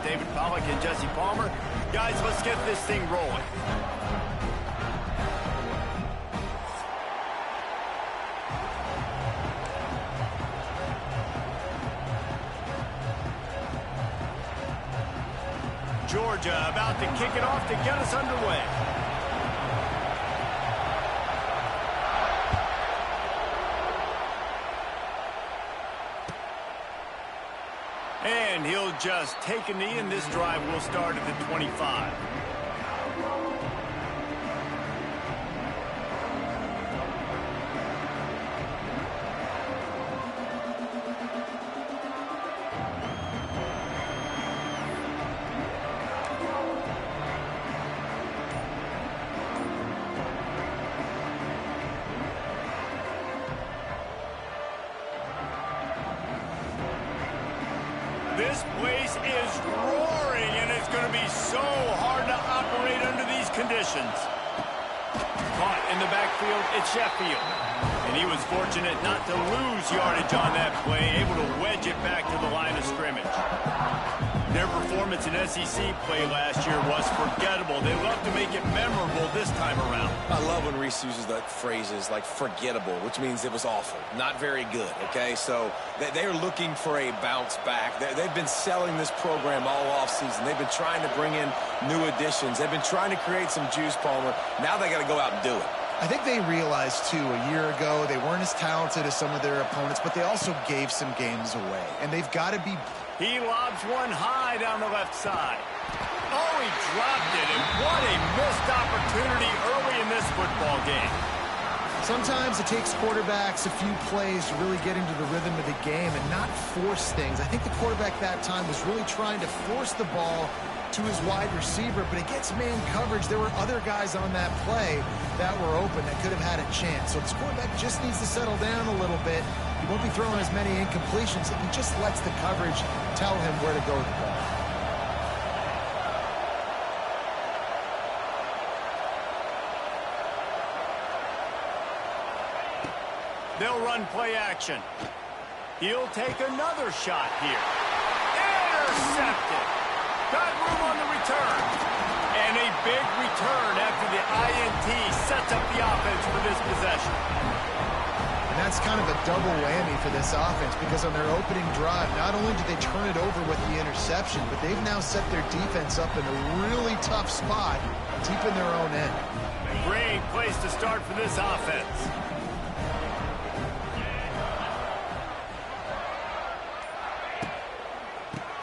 David Pollack and Jesse Palmer. Guys, let's get this thing rolling. Georgia about to kick it off to get us underway. And he'll just take a knee, and this drive will start at the 25. This place is roaring, and it's going to be so hard to operate under these conditions. Caught in the backfield, it's Sheffield. And he was fortunate not to lose yardage on that play, able to wedge it back to the line of scrimmage. Their performance in SEC play last year was forgettable. They love to make it memorable this time around. I love when Reese uses that phrases like forgettable, which means it was awful, not very good, okay? So they're looking for a bounce back. They've been selling this program all offseason. They've been trying to bring in new additions. They've been trying to create some juice, Palmer. Now they got to go out and do it. I think they realized, too, a year ago they weren't as talented as some of their opponents, but they also gave some games away. And they've got to be... He lobs one high down the left side. Oh, he dropped it, and what a missed opportunity early in this football game. Sometimes it takes quarterbacks a few plays to really get into the rhythm of the game and not force things. I think the quarterback that time was really trying to force the ball to his wide receiver, but against man coverage, there were other guys on that play that were open that could have had a chance. So this quarterback just needs to settle down a little bit. He won't be throwing as many incompletions if he just lets the coverage tell him where to go with the ball. They'll run play action. He'll take another shot here. Intercepted. Got room on the return. And a big return after the INT sets up the offense for this possession. And that's kind of a double whammy for this offense because on their opening drive, not only did they turn it over with the interception, but they've now set their defense up in a really tough spot deep in their own end. Great place to start for this offense.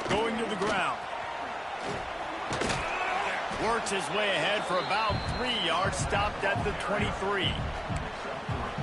Going to the ground. Works his way ahead for about 3 yards, stopped at the 23.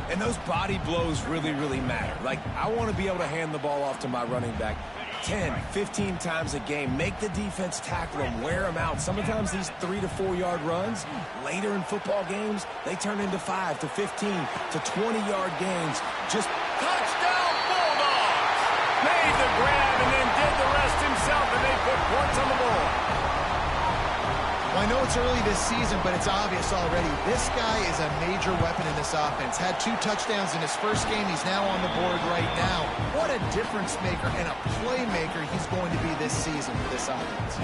And those body blows really, really matter. Like, I want to be able to hand the ball off to my running back 10, 15 times a game. Make the defense tackle them, wear them out. Sometimes these 3 to 4 yard runs, later in football games, they turn into 5 to 15 to 20-yard gains. Just touchdown Bulldogs! Made the grab and then did the rest himself, and they put points on the board. Well, I know it's early this season, but it's obvious already. This guy is a major weapon in this offense. Had 2 touchdowns in his first game. He's now on the board right now. What a difference maker and a playmaker he's going to be this season for this offense.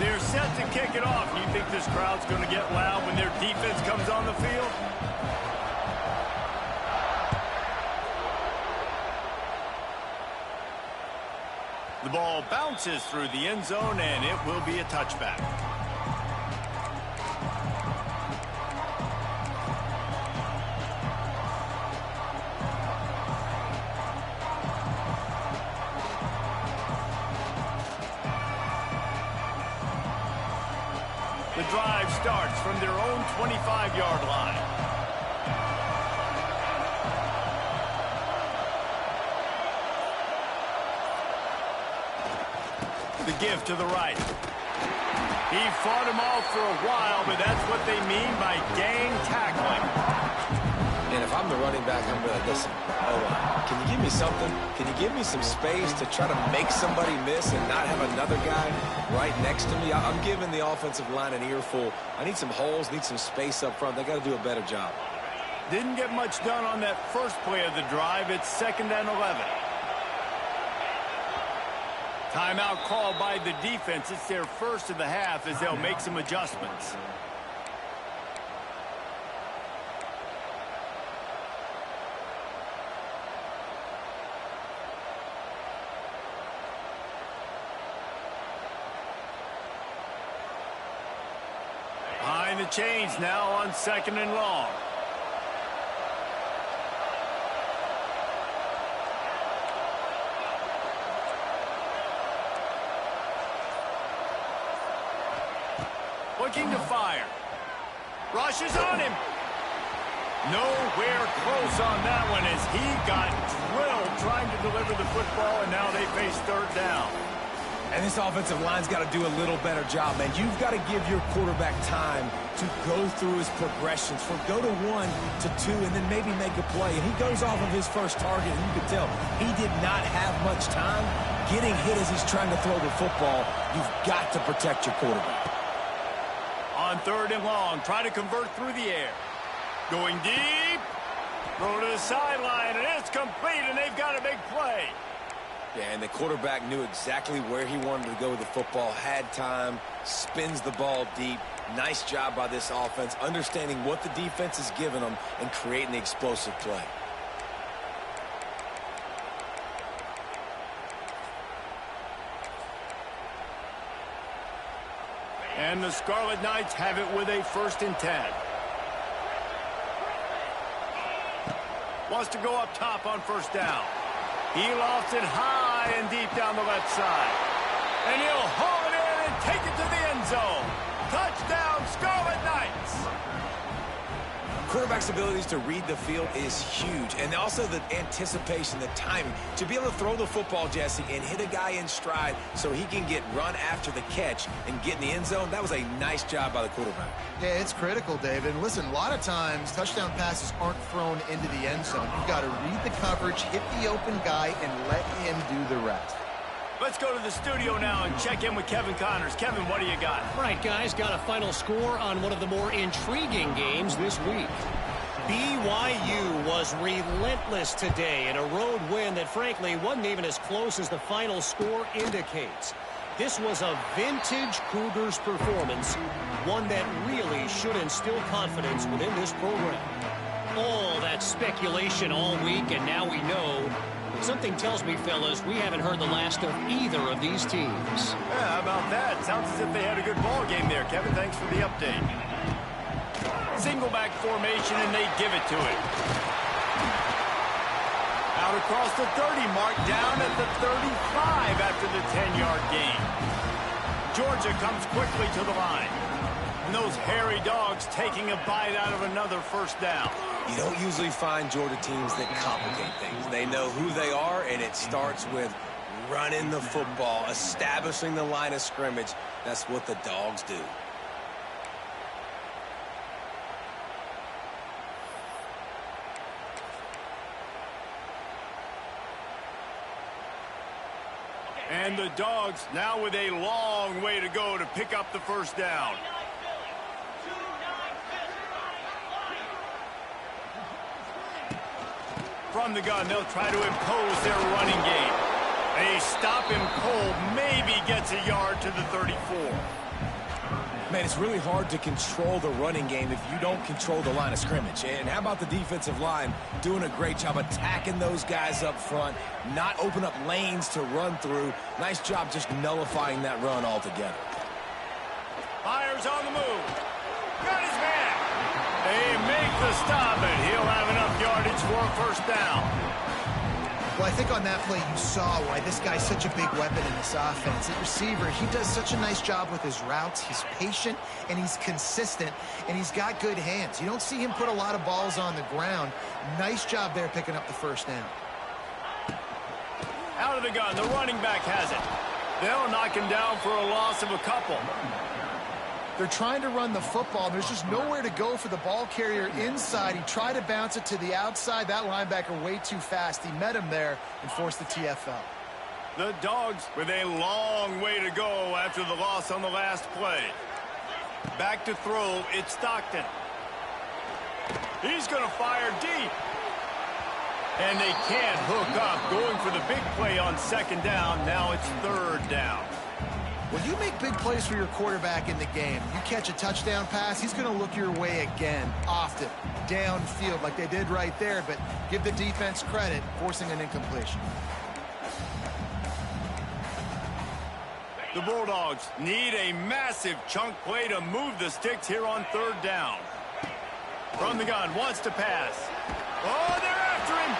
They're set to kick it off. You think this crowd's going to get loud when their defense comes on the field? The ball bounces through the end zone, and it will be a touchback. The drive starts from their own 25-yard line. The give to the right. He fought him off for a while, but that's what they mean by gang tackling. And if I'm the running back, I'm going to listen. Can you give me something? Can you give me some space to try to make somebody miss and not have another guy right next to me? I'm giving the offensive line an earful. I need some holes, need some space up front. They got to do a better job. Didn't get much done on that first play of the drive. It's 2nd and 11. Timeout called by the defense. It's their first of the half as they'll make some adjustments. Behind the chains now on 2nd and long. Looking to fire. Rushes on him. Nowhere close on that one as he got drilled trying to deliver the football, and now they face 3rd down. And this offensive line's got to do a little better job, man. You've got to give your quarterback time to go through his progressions from go to 1 to 2 and then maybe make a play. And he goes off of his first target, and you can tell he did not have much time getting hit as he's trying to throw the football. You've got to protect your quarterback. On 3rd and long, try to convert through the air. Going deep. Throw to the sideline, and it's complete, and they've got a big play. Yeah, and the quarterback knew exactly where he wanted to go with the football, had time, spins the ball deep. Nice job by this offense, understanding what the defense is giving them and creating the explosive play. And the Scarlet Knights have it with a 1st and 10. Wants to go up top on 1st down. He lofts it high and deep down the left side. And he'll haul it in and take it to the end zone. Touchdown, Scarlet Knights! Quarterback's abilities to read the field is huge, and also the anticipation, the timing. To be able to throw the football, Jesse, and hit a guy in stride so he can get run after the catch and get in the end zone, that was a nice job by the quarterback. Yeah, it's critical, David. And listen, a lot of times touchdown passes aren't thrown into the end zone. You've got to read the coverage, hit the open guy, and let him do the rest. Let's go to the studio now and check in with Kevin Connors. Kevin, what do you got? All right, guys, got a final score on one of the more intriguing games this week. BYU was relentless today in a road win that, frankly, wasn't even as close as the final score indicates. This was a vintage Cougars performance, one that really should instill confidence within this program. All that speculation all week, and now we know. Something tells me, fellas, we haven't heard the last of either of these teams. Yeah, how about that? Sounds as if they had a good ball game there. Kevin, thanks for the update. Single back formation, and they give it to it. Out across the 30 mark, down at the 35 after the 10-yard gain. Georgia comes quickly to the line. And those hairy dogs taking a bite out of another 1st down. You don't usually find Georgia teams that complicate things. They know who they are, and it starts with running the football, establishing the line of scrimmage. That's what the dogs do. And the dogs now with a long way to go to pick up the 1st down. From the gun, they'll try to impose their running game. They stop him cold, maybe gets a yard to the 34. Man, it's really hard to control the running game if you don't control the line of scrimmage. And how about the defensive line doing a great job attacking those guys up front, not open up lanes to run through. Nice job just nullifying that run altogether. Fires on the move. Got his man. They make the stop, and he'll have enough yardage for a 1st down. Well, I think on that play you saw why this guy's such a big weapon in this offense. At receiver, he does such a nice job with his routes. He's patient, and he's consistent, and he's got good hands. You don't see him put a lot of balls on the ground. Nice job there picking up the 1st down. Out of the gun, the running back has it. They'll knock him down for a loss of a couple. They're trying to run the football. There's just nowhere to go for the ball carrier inside. He tried to bounce it to the outside. That linebacker way too fast. He met him there and forced the TFL. The Dogs with a long way to go after the loss on the last play. Back to throw, it's Stockton. He's going to fire deep. And they can't hook up. Going for the big play on second down. Now it's third down. When you make big plays for your quarterback in the game, you catch a touchdown pass, he's going to look your way again, often, downfield like they did right there, but give the defense credit, forcing an incompletion. The Bulldogs need a massive chunk play to move the sticks here on third down. From the gun, wants to pass. Oh, they're after him.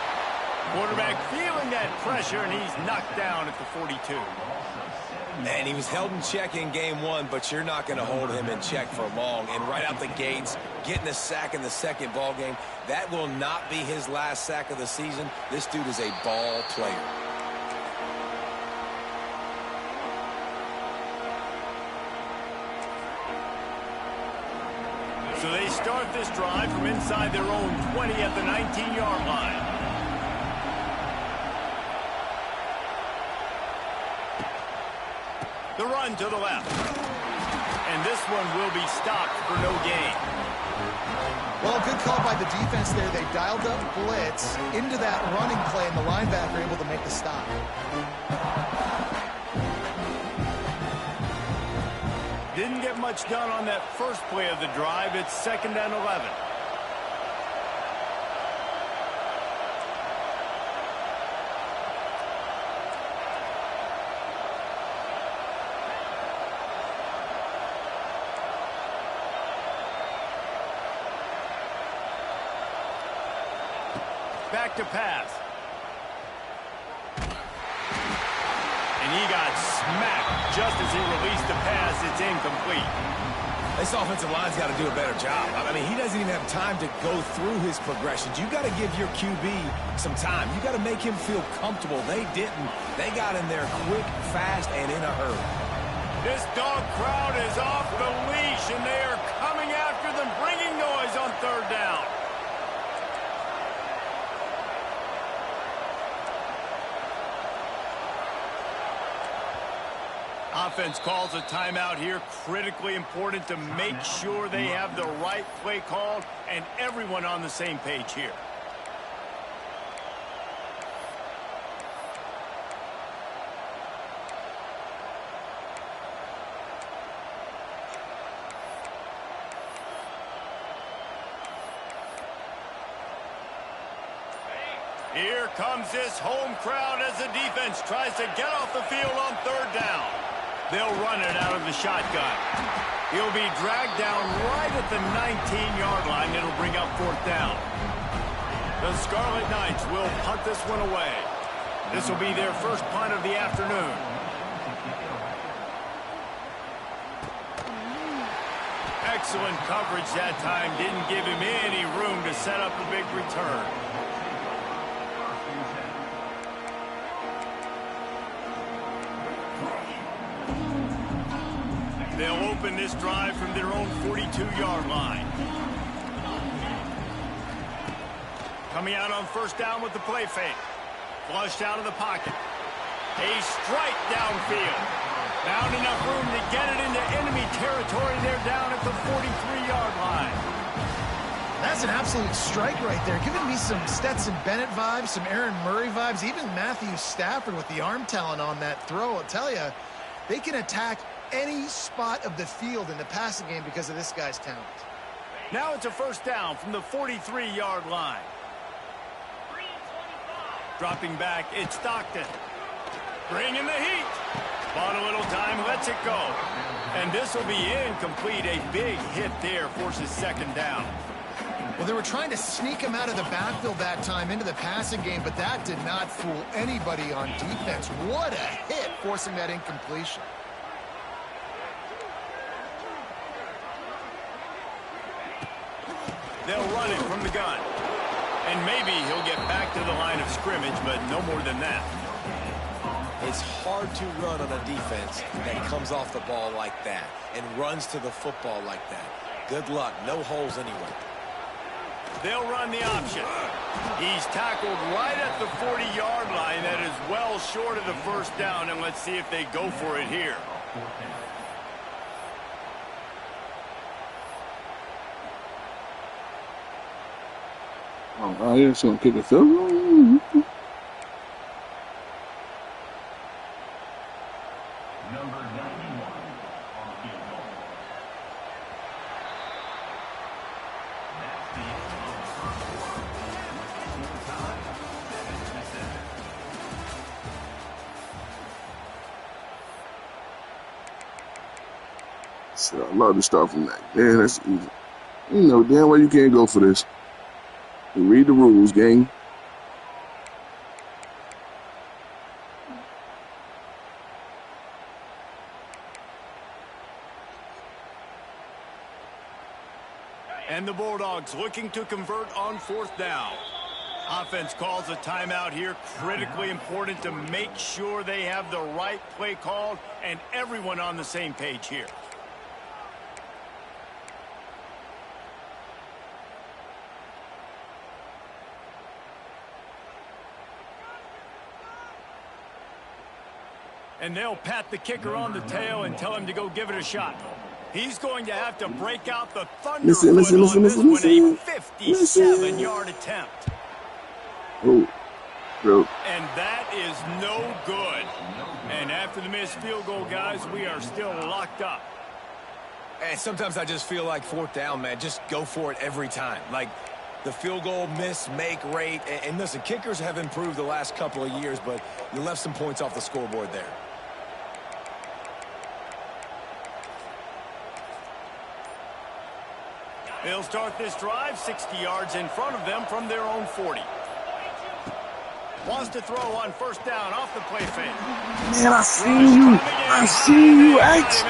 Quarterback feeling that pressure, and he's knocked down at the 42. And he was held in check in game one, but you're not going to hold him in check for long. And right out the gates, getting a sack in the second ball game, that will not be his last sack of the season. This dude is a ball player. So they start this drive from inside their own 20 at the 19-yard line. The run to the left. And this one will be stopped for no gain. Well, good call by the defense there. They dialed up blitz into that running play, and the linebacker able to make the stop. Didn't get much done on that first play of the drive. It's 2nd and 11. Back to pass. And he got smacked just as he released the pass. It's incomplete. This offensive line's got to do a better job. I mean, he doesn't even have time to go through his progressions. You got to give your QB some time. You got to make him feel comfortable. They didn't. They got in there quick, fast, and in a hurry. This dog crowd is off the leash, and they are coming after them, bringing noise on third down. Offense calls a timeout here. Critically important to make sure they have the right play called and everyone on the same page here. Here comes this home crowd as the defense tries to get off the field on third down. They'll run it out of the shotgun. He'll be dragged down right at the 19-yard line. It'll bring up fourth down. The Scarlet Knights will punt this one away. This will be their first punt of the afternoon. Excellent coverage that time. Didn't give him any room to set up a big return. They'll open this drive from their own 42-yard line. Coming out on first down with the play fake. Flushed out of the pocket. A strike downfield. Found enough room to get it into enemy territory. They're down at the 43-yard line. That's an absolute strike right there. Giving me some Stetson Bennett vibes, some Aaron Murray vibes, even Matthew Stafford with the arm talent on that throw. I'll tell you, they can attack any spot of the field in the passing game because of this guy's talent. Now it's a first down from the 43-yard line. Dropping back, it's Stockton. Bringing the heat. Bought a little time, lets it go. And this will be incomplete. A big hit there forces second down. Well, they were trying to sneak him out of the backfield that time into the passing game, but that did not fool anybody on defense. What a hit, forcing that incompletion. They'll run it from the gun. And maybe he'll get back to the line of scrimmage, but no more than that. It's hard to run on a defense that comes off the ball like that and runs to the football like that. Good luck. No holes anywhere. They'll run the option. He's tackled right at the 40-yard line. That is well short of the first down, and let's see if they go for it here. Oh, yeah, it's going to kick us up. So I love to start from that. Yeah, that's easy. You know, damn well you can't go for this. You read the rules, gang. And the Bulldogs looking to convert on 4th down. Offense calls a timeout here. Critically important to make sure they have the right play called and everyone on the same page here. And they'll pat the kicker on the tail and tell him to go give it a shot. He's going to have to break out the thunderfoot on this one, a 57-yard attempt. Oh, bro. And that is no good. And after the missed field goal, guys, we are still locked up. And sometimes I just feel like 4th down, man, just go for it every time. Like the field goal miss-make rate. And listen, kickers have improved the last couple of years, but you left some points off the scoreboard there. They'll start this drive 60 yards in front of them from their own 40. Wants to throw on 1st down off the play fake. Man, I see you. I see you, X.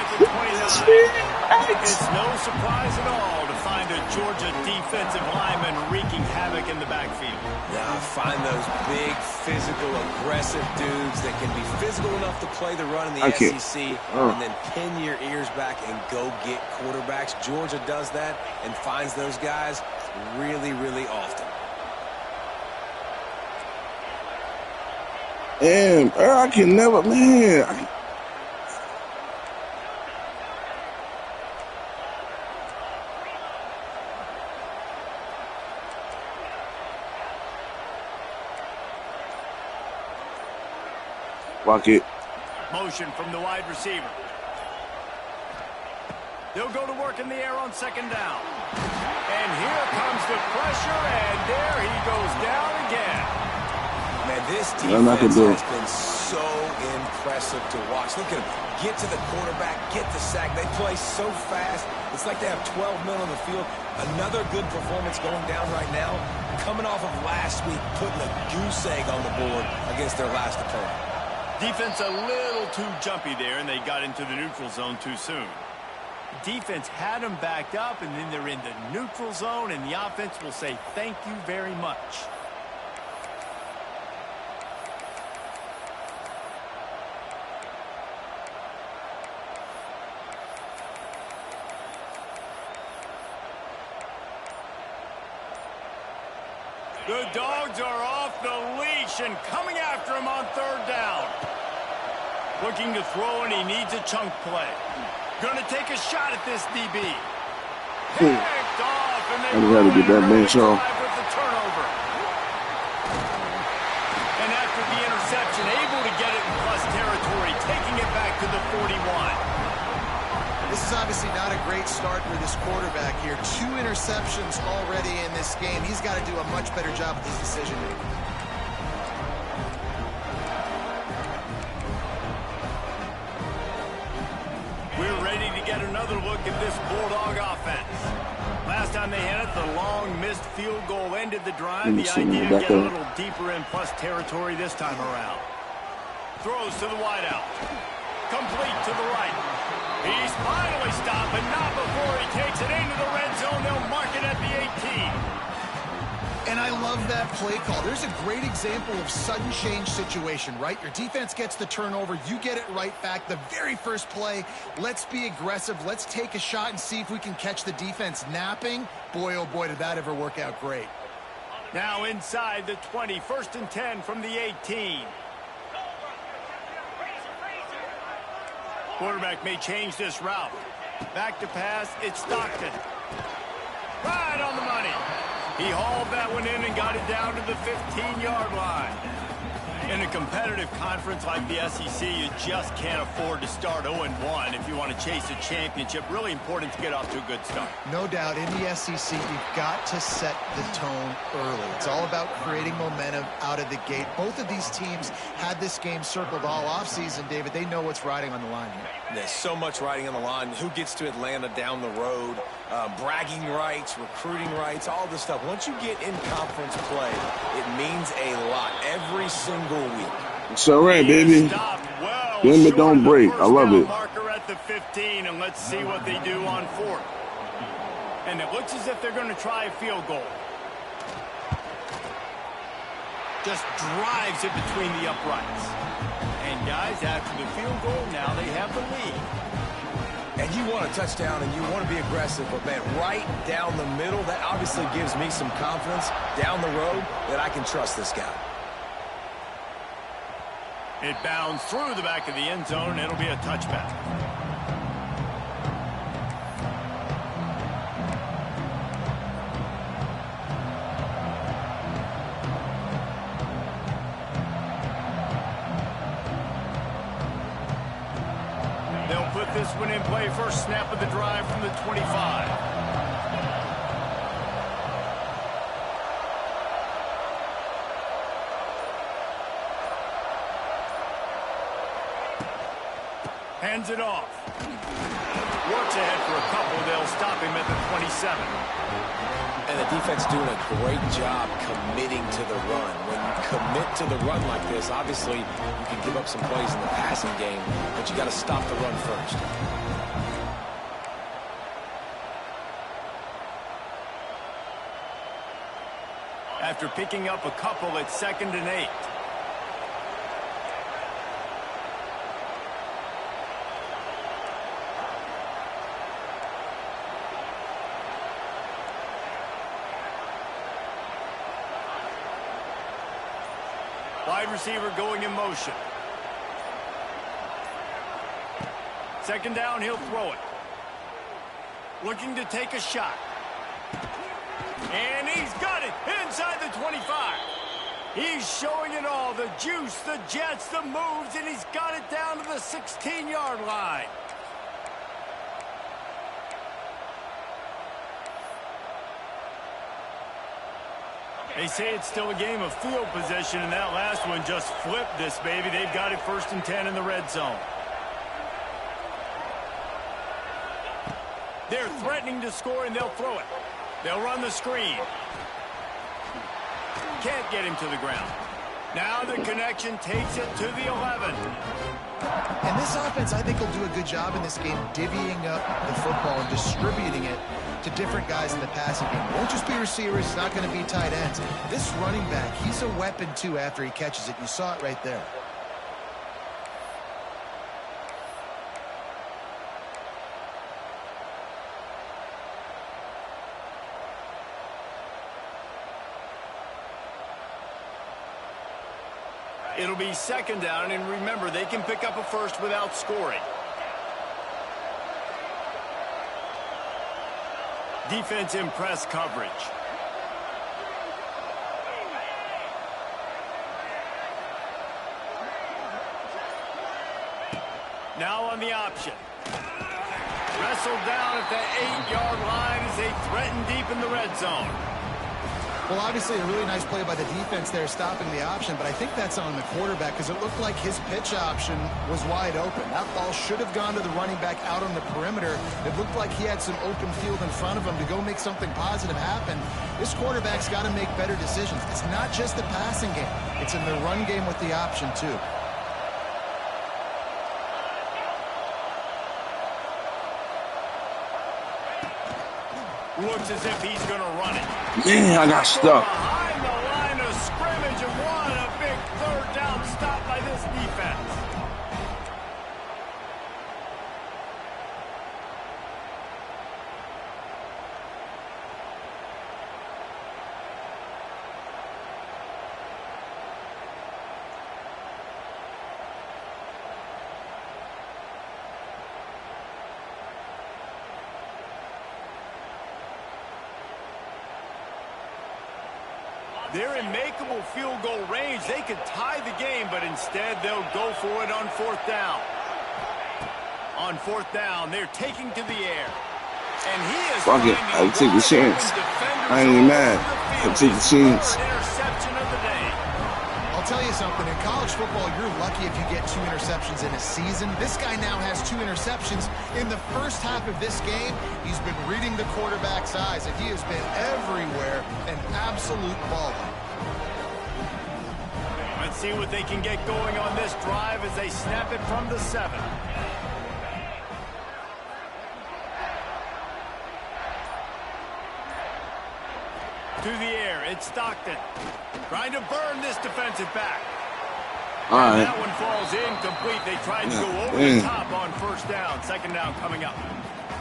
It's no surprise at all to find a Georgia defensive lineman wreaking havoc in the backfield. Yeah, find those big, physical, aggressive dudes that can be physical enough to play the run in the SEC and then pin your ears back and go get quarterbacks. Georgia does that and finds those guys really, really often. And I can never, man. Walk it. Motion from the wide receiver. They'll go to work in the air on 2nd down. And here comes the pressure, and there he goes down again. Man, this defense has been so impressive to watch. Look at him get to the quarterback, get the sack. They play so fast. It's like they have 12 men on the field. Another good performance going down right now. Coming off of last week, putting a goose egg on the board against their last opponent. Defense a little too jumpy there, and they got into the neutral zone too soon. Defense had them backed up, and then they're in the neutral zone, and the offense will say thank you very much. The Dogs are off the leash and coming after him on 3rd down. Looking to throw, and he needs a chunk play. Going to take a shot at this DB. Picked off, and they got to get that bench off with the turnover. And after the interception, able to get it in plus territory, taking it back to the 41. This is obviously not a great start for this quarterback here. 2 interceptions already in this game. He's got to do a much better job with his decision-making. We're ready to get another look at this Bulldog offense. Last time they had it, the long missed field goal ended the drive. The idea to get a little deeper in plus territory this time around. Throws to the wideout. Complete to the right. He's finally stopped, but not before he takes it into the red zone. They'll mark it at the 18. And I love that play call. There's a great example of sudden change situation, right? Your defense gets the turnover. You get it right back. The very first play, let's be aggressive. Let's take a shot and see if we can catch the defense napping. Boy, oh boy, did that ever work out great. Now inside the 20, 1st and 10 from the 18. Quarterback may change this route. Back to pass, it's Stockton. Right on the money. He hauled that one in and got it down to the 15-yard line. In a competitive conference like the SEC, you just can't afford to start 0-1 if you want to chase a championship. Really important to get off to a good start. No doubt, in the SEC, you've got to set the tone early. It's all about creating momentum out of the gate. Both of these teams had this game circled all offseason, David. They know what's riding on the line here. There's so much riding on the line. Who gets to Atlanta down the road? Bragging rights, recruiting rights, all this stuff. Once you get in conference play, it means a lot every single week. It's all right, baby. Well, Bend but don't break. I love it. Marker at the 15, and let's see what they do on 4th. And it looks as if they're going to try a field goal. Just drives it between the uprights. And guys, after the field goal, now they have the lead. And you want a touchdown and you want to be aggressive, but man, right down the middle, that obviously gives me some confidence down the road that I can trust this guy. It bounds through the back of the end zone, and it'll be a touchback. They'll put this one in play. First snap of the drive from the 25. Hands it off. Works ahead for a couple. They'll stop him at the 27. And the defense doing a great job committing to the run. When you commit to the run like this, obviously you can give up some plays in the passing game, but you got to stop the run first. After picking up a couple, it's 2nd and 8. Wide receiver going in motion. 2nd down, he'll throw it. Looking to take a shot. And he's got it inside the 25. He's showing it all. The juice, the jets, the moves, and he's got it down to the 16-yard line. They say it's still a game of field position, and that last one just flipped this baby. They've got it 1st and 10 in the red zone. They're threatening to score, and they'll throw it. They'll run the screen. Can't get him to the ground. Now the connection takes it to the 11. And this offense, I think, will do a good job in this game divvying up the football and distributing it to different guys in the passing game. It won't just be receivers. It's not going to be tight ends. This running back, he's a weapon, too, after he catches it. You saw it right there. It'll be 2nd down, and remember, they can pick up a first without scoring. Defense in press coverage. Now on the option. Wrestled down at the 8-yard line as they threaten deep in the red zone. Well, obviously a really nice play by the defense there stopping the option, but I think that's on the quarterback because it looked like his pitch option was wide open. That ball should have gone to the running back out on the perimeter. It looked like he had some open field in front of him to go make something positive happen. This quarterback's got to make better decisions. It's not just the passing game. It's in the run game with the option, too. Looks as if he's going to run it. Man, I got stuck. Behind the line of scrimmage, and what a big 3rd down stop by this defense. They're in makeable field goal range. They could tie the game, but instead they'll go for it on 4th down. On 4th down, they're taking to the air. And he is fuck it. I'll take the chance. I ain't even mad. I'll take the chance. Interception of the day. I'll tell you something. In college football, you're lucky if you get 2 interceptions in a season. This guy now has 2 interceptions. In the first half of this game, he's been reading the quarterback's eyes, and he has been everywhere, an absolute baller. Let's see what they can get going on this drive as they snap it from the 7. To the air, it's Stockton. Trying to burn this defensive back. All right. That one falls incomplete. They tried to go over the top on 1st down. 2nd down coming up.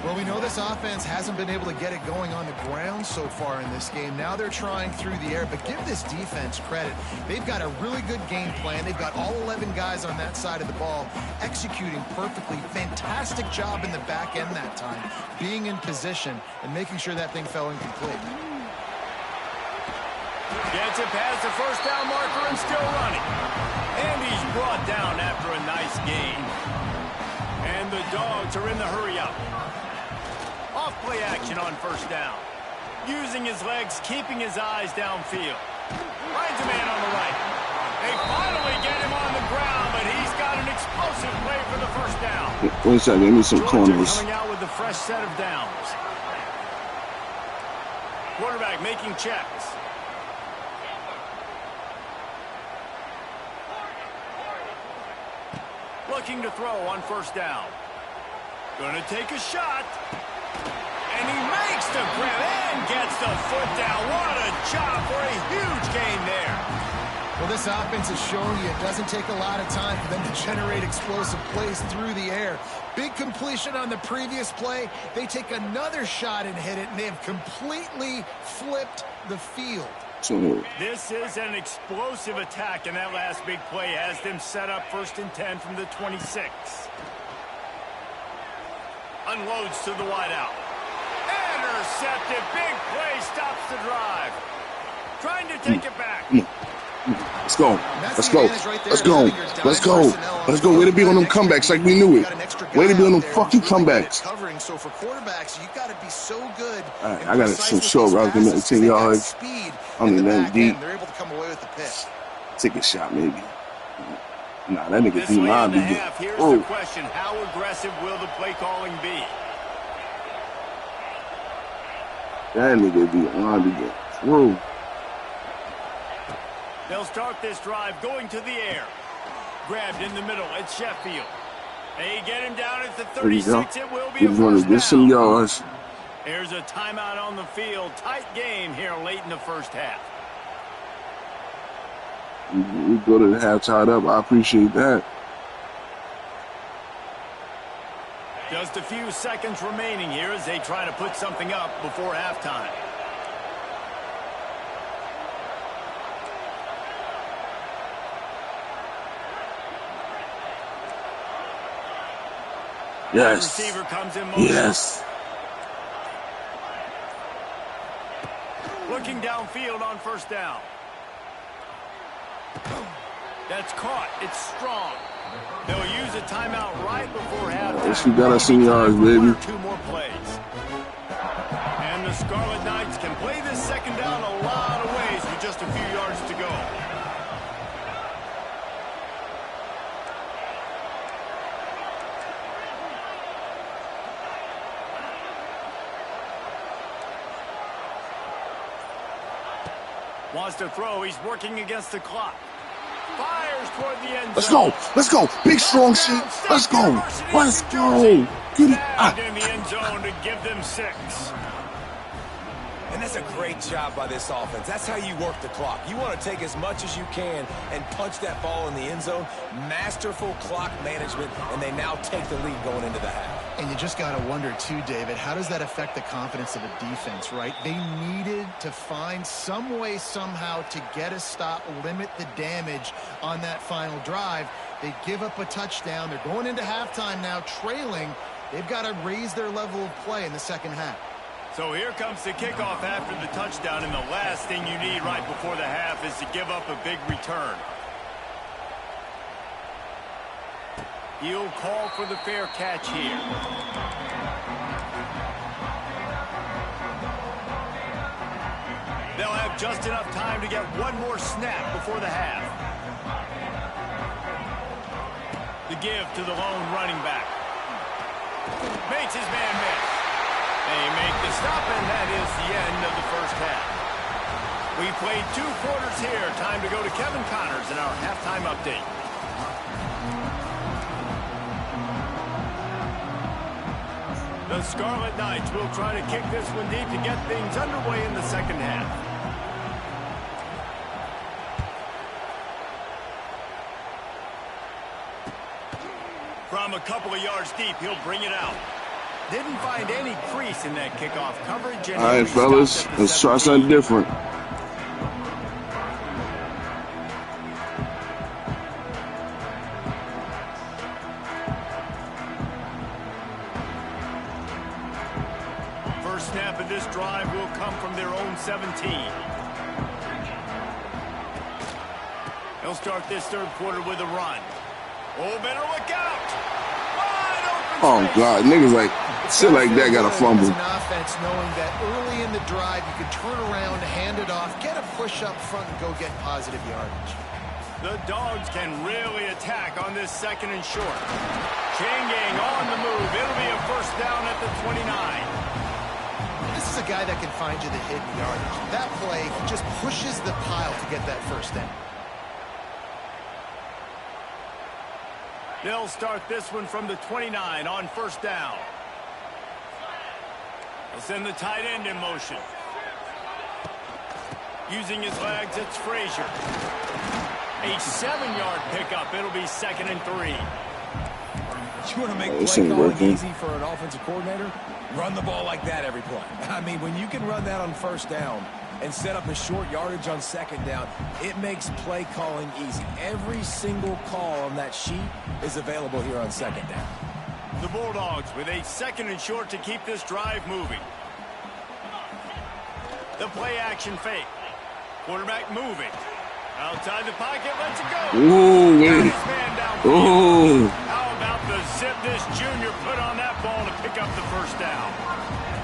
Well, we know this offense hasn't been able to get it going on the ground so far in this game. Now they're trying through the air, but give this defense credit. They've got a really good game plan. They've got all 11 guys on that side of the ball executing perfectly. Fantastic job in the back end that time, being in position and making sure that thing fell incomplete. Gets it past the 1st down marker and still running. And he's brought down after a nice gain. And the Dogs are in the hurry up. Off play action on 1st down. Using his legs, keeping his eyes downfield. Finds a man on the right. They finally get him on the ground, but he's got an explosive play for the 1st down. Wait a second, give me some corners. Coming out with a fresh set of downs. Quarterback making checks. Looking to throw on 1st down. Gonna take a shot. And he makes the grab and gets the foot down. What a job for a huge gain there. Well, this offense is showing you it doesn't take a lot of time for them to generate explosive plays through the air. Big completion on the previous play. They take another shot and hit it, and they have completely flipped the field. This is an explosive attack, and that last big play has them set up 1st and 10 from the 26. Unloads to the wideout. Intercepted. Big play stops the drive. Trying to take it back. Let's go. Let's go. Let's go. Let's go. Let's go. Way to be on them comebacks like we knew it. Way to be on them fucking comebacks. So for quarterbacks, you got to be so good. All right, I got some short routes to 10 yards. I don't need that deep. They're able to come away with the pick. Take a shot, maybe. Nah, that nigga D-line be good. Here's the question. How aggressive will the play calling be? That nigga D-line be good. Whoa. They'll start this drive going to the air. Grabbed in the middle. It's Sheffield. They get him down at the 36. It will be a 1st down. Some yards. There's a timeout on the field. Tight game here late in the 1st half. We go to the half tied up. I appreciate that. Just a few seconds remaining here as they try to put something up before halftime. Yes. The receiver comes in motion. Yes. Looking downfield on 1st down. That's caught. It's strong. They'll use a timeout right before halftime. Yes, you got us some yards, baby. 2 more plays. And the Scarlet Knights can play this 2nd down a lot of ways with just a few yards to go. Wants to throw. He's working against the clock. Fires toward the end zone. Let's go. Let's go. Big, strong shit. Let's go. Let's go. Get it. In the end zone to give them 6. And that's a great job by this offense. That's how you work the clock. You want to take as much as you can and punch that ball in the end zone. Masterful clock management, and they now take the lead going into the half. And you just got to wonder, too, David, how does that affect the confidence of a defense, right? They needed to find some way, somehow, to get a stop, limit the damage on that final drive. They give up a touchdown. They're going into halftime now, trailing. They've got to raise their level of play in the 2nd half. So here comes the kickoff after the touchdown, and the last thing you need right before the half is to give up a big return. He'll call for the fair catch here. They'll have just enough time to get one more snap before the half. The give to the lone running back. Makes his man miss. They make the stop, and that is the end of the first half. We played 2 quarters here. Time to go to Kevin Connors in our halftime update. The Scarlet Knights will try to kick this one deep to get things underway in the second half. From a couple of yards deep, he'll bring it out. Didn't find any crease in that kickoff coverage. All right, fellas, let's try something different. First snap of this drive will come from their own 17. They'll start this third quarter with a run. Oh, better look out! Wide open. Oh God, niggas like shit like that got a fumble. An offense knowing that early in the drive you can turn around, hand it off, get a push up front, and go get positive yardage. The Dogs can really attack on this second and short. Chain gang on the move. It'll be a first down at the 29. This is a guy that can find you the hidden yardage. That play just pushes the pile to get that first down. They'll start this one from the 29 on first down. They'll send the tight end in motion. Using his legs, it's Frazier. A 7-yard pickup. It'll be 2nd and 3. You want to make play calling easy for an offensive coordinator? Run the ball like that every play. I mean, when you can run that on first down and set up a short yardage on second down, it makes play calling easy. Every single call on that sheet is available here on second down. The Bulldogs with a 2nd and short to keep this drive moving. The play action fake. Quarterback moving. Outside the pocket, lets it go. Ooh, wait. Ooh. How about the zip this junior put on that ball to pick up the first down?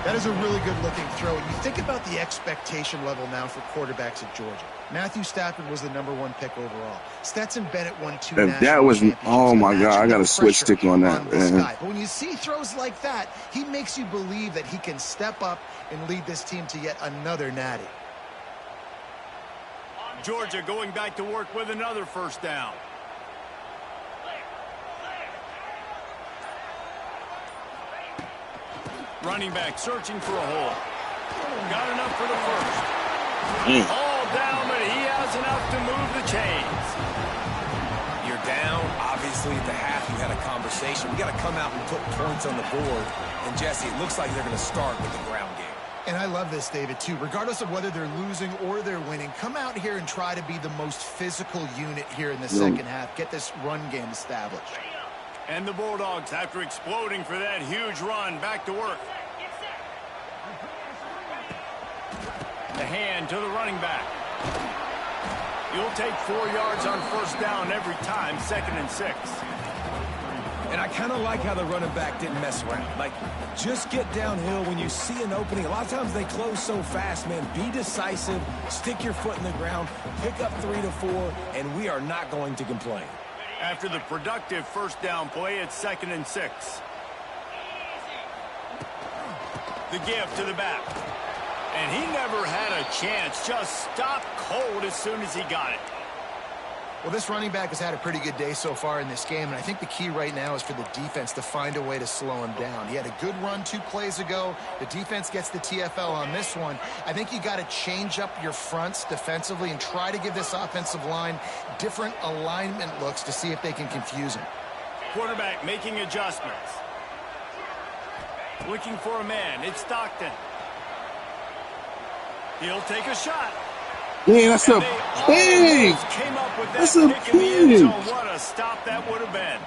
That is a really good-looking throw. And you think about the expectation level now for quarterbacks at Georgia. Matthew Stafford was the #1 pick overall. Stetson Bennett won 2 national championships. Oh my God, I got a switch stick on that, man. But when you see throws like that, he makes you believe that he can step up and lead this team to yet another natty. Georgia going back to work with another first down. Running back searching for a hole. Got enough for the first. All down, but he has enough to move the chains. You're down. Obviously, at the half, you had a conversation. We got to come out and put points on the board. And, Jesse, it looks like they're going to start with the ground game. And I love this, David, too. Regardless of whether they're losing or they're winning, come out here and try to be the most physical unit here in the second half. Get this run game established. And the Bulldogs, after exploding for that huge run, back to work. The hand to the running back. You'll take 4 yards on first down every time, 2nd and 6. And I kind of like how the running back didn't mess around. Like, just get downhill when you see an opening. A lot of times they close so fast, man. Be decisive, stick your foot in the ground, pick up 3 to 4, and we are not going to complain. After the productive first down play, it's 2nd and 6. The give to the back. And he never had a chance. Just stopped cold as soon as he got it. Well, this running back has had a pretty good day so far in this game, and I think the key right now is for the defense to find a way to slow him down. He had a good run 2 plays ago. The defense gets the TFL on this one. I think you got to change up your fronts defensively and try to give this offensive line different alignment looks to see if they can confuse him. Quarterback making adjustments. Looking for a man. It's Stockton. He'll take a shot. Yeah, that's a pig. That's a pig. What a stop that would have been.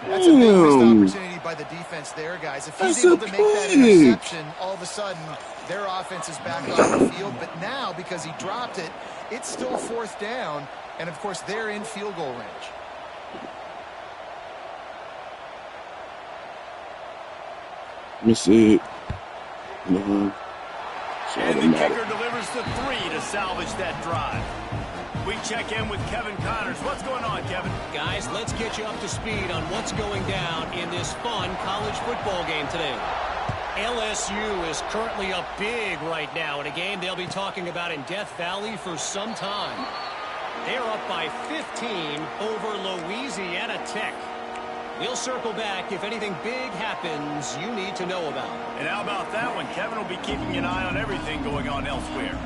That's a big missed opportunity by the defense there, guys. If he's able to make that interception, all of a sudden their offense is back on the field. But now, because he dropped it, it's still 4th down. And, of course, they're in field goal range. Let me see it. And the kicker delivers the 3 to salvage that drive. We check in with Kevin Connors. What's going on, Kevin? Guys, let's get you up to speed on what's going down in this fun college football game today. LSU is currently up big right now in a game they'll be talking about in Death Valley for some time. They're up by 15 over Louisiana Tech. We'll circle back if anything big happens you need to know about. And how about that one? Kevin will be keeping an eye on everything going on elsewhere.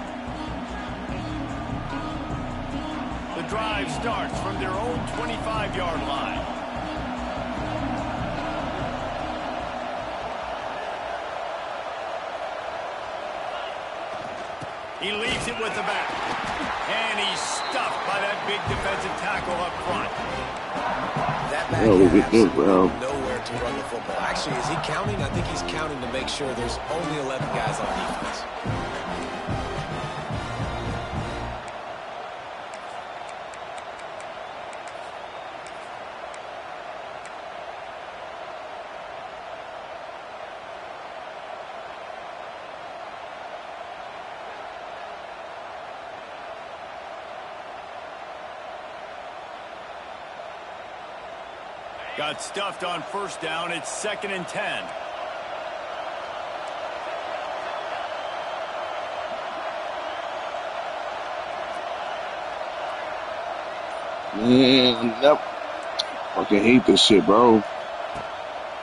The drive starts from their own 25-yard line. He leaves it with the back. And he's stuffed by that big defensive tackle up front. That back has nowhere to run the football. Actually, is he counting? I think he's counting to make sure there's only 11 guys on defense. Got stuffed on 1st down. It's 2nd and 10. Man, yep. Fucking hate this shit, bro.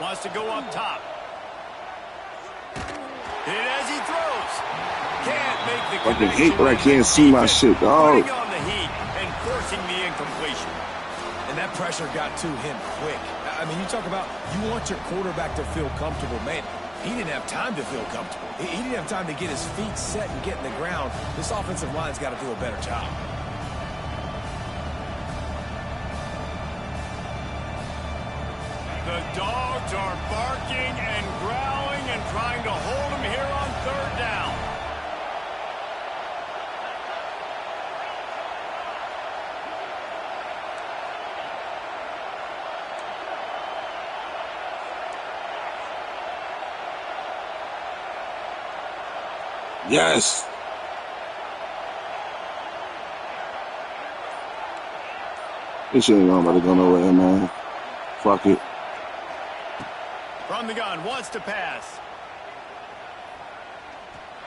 Wants to go up top. Hit as he throws. Can't make the fucking hate that I can't see my shit, dog. Putting on the heat and forcing the incompletion. And that pressure got to him quick. I mean, you talk about you want your quarterback to feel comfortable. Man, he didn't have time to feel comfortable. He didn't have time to get his feet set and get in the ground. This offensive line's got to do a better job. The dogs are barking and growling and trying to hold him here on 3rd down. Yes. This shit ain't about to go nowhere, man. Fuck it. From the gun, wants to pass.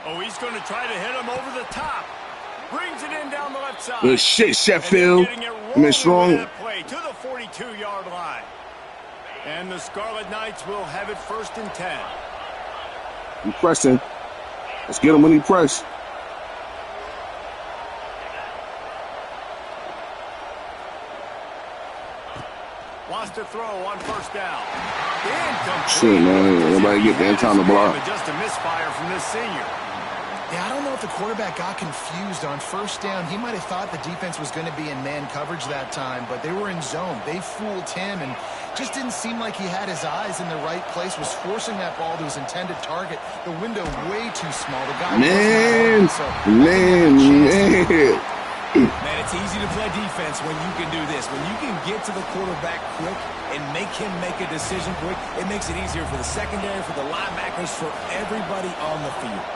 Oh, he's going to try to hit him over the top. Brings it in down the left side. Good shit, Sheffield. I mean, strong. Play to the 42-yard line. And the Scarlet Knights will have it 1st and 10. He's pressing. Let's get him when he press. Wants to throw on 1st down. Shit, man. Nobody get there in time to block. Just a misfire from this senior. Yeah, I don't know if the quarterback got confused on 1st down. He might have thought the defense was going to be in man coverage that time, but they were in zone. They fooled him and just didn't seem like he had his eyes in the right place, was forcing that ball to his intended target. The window way too small. The guy man, Man, it's easy to play defense when you can do this. When you can get to the quarterback quick and make him make a decision quick, it makes it easier for the secondary, for the linebackers, for everybody on the field.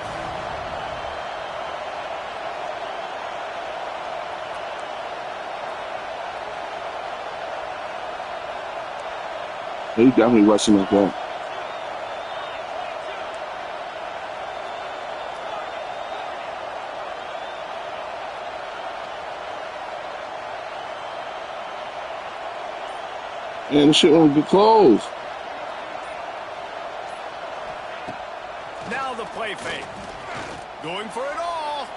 He's definitely rushing like that. Man, this shit won't get close. Now the play fake. Going for it all.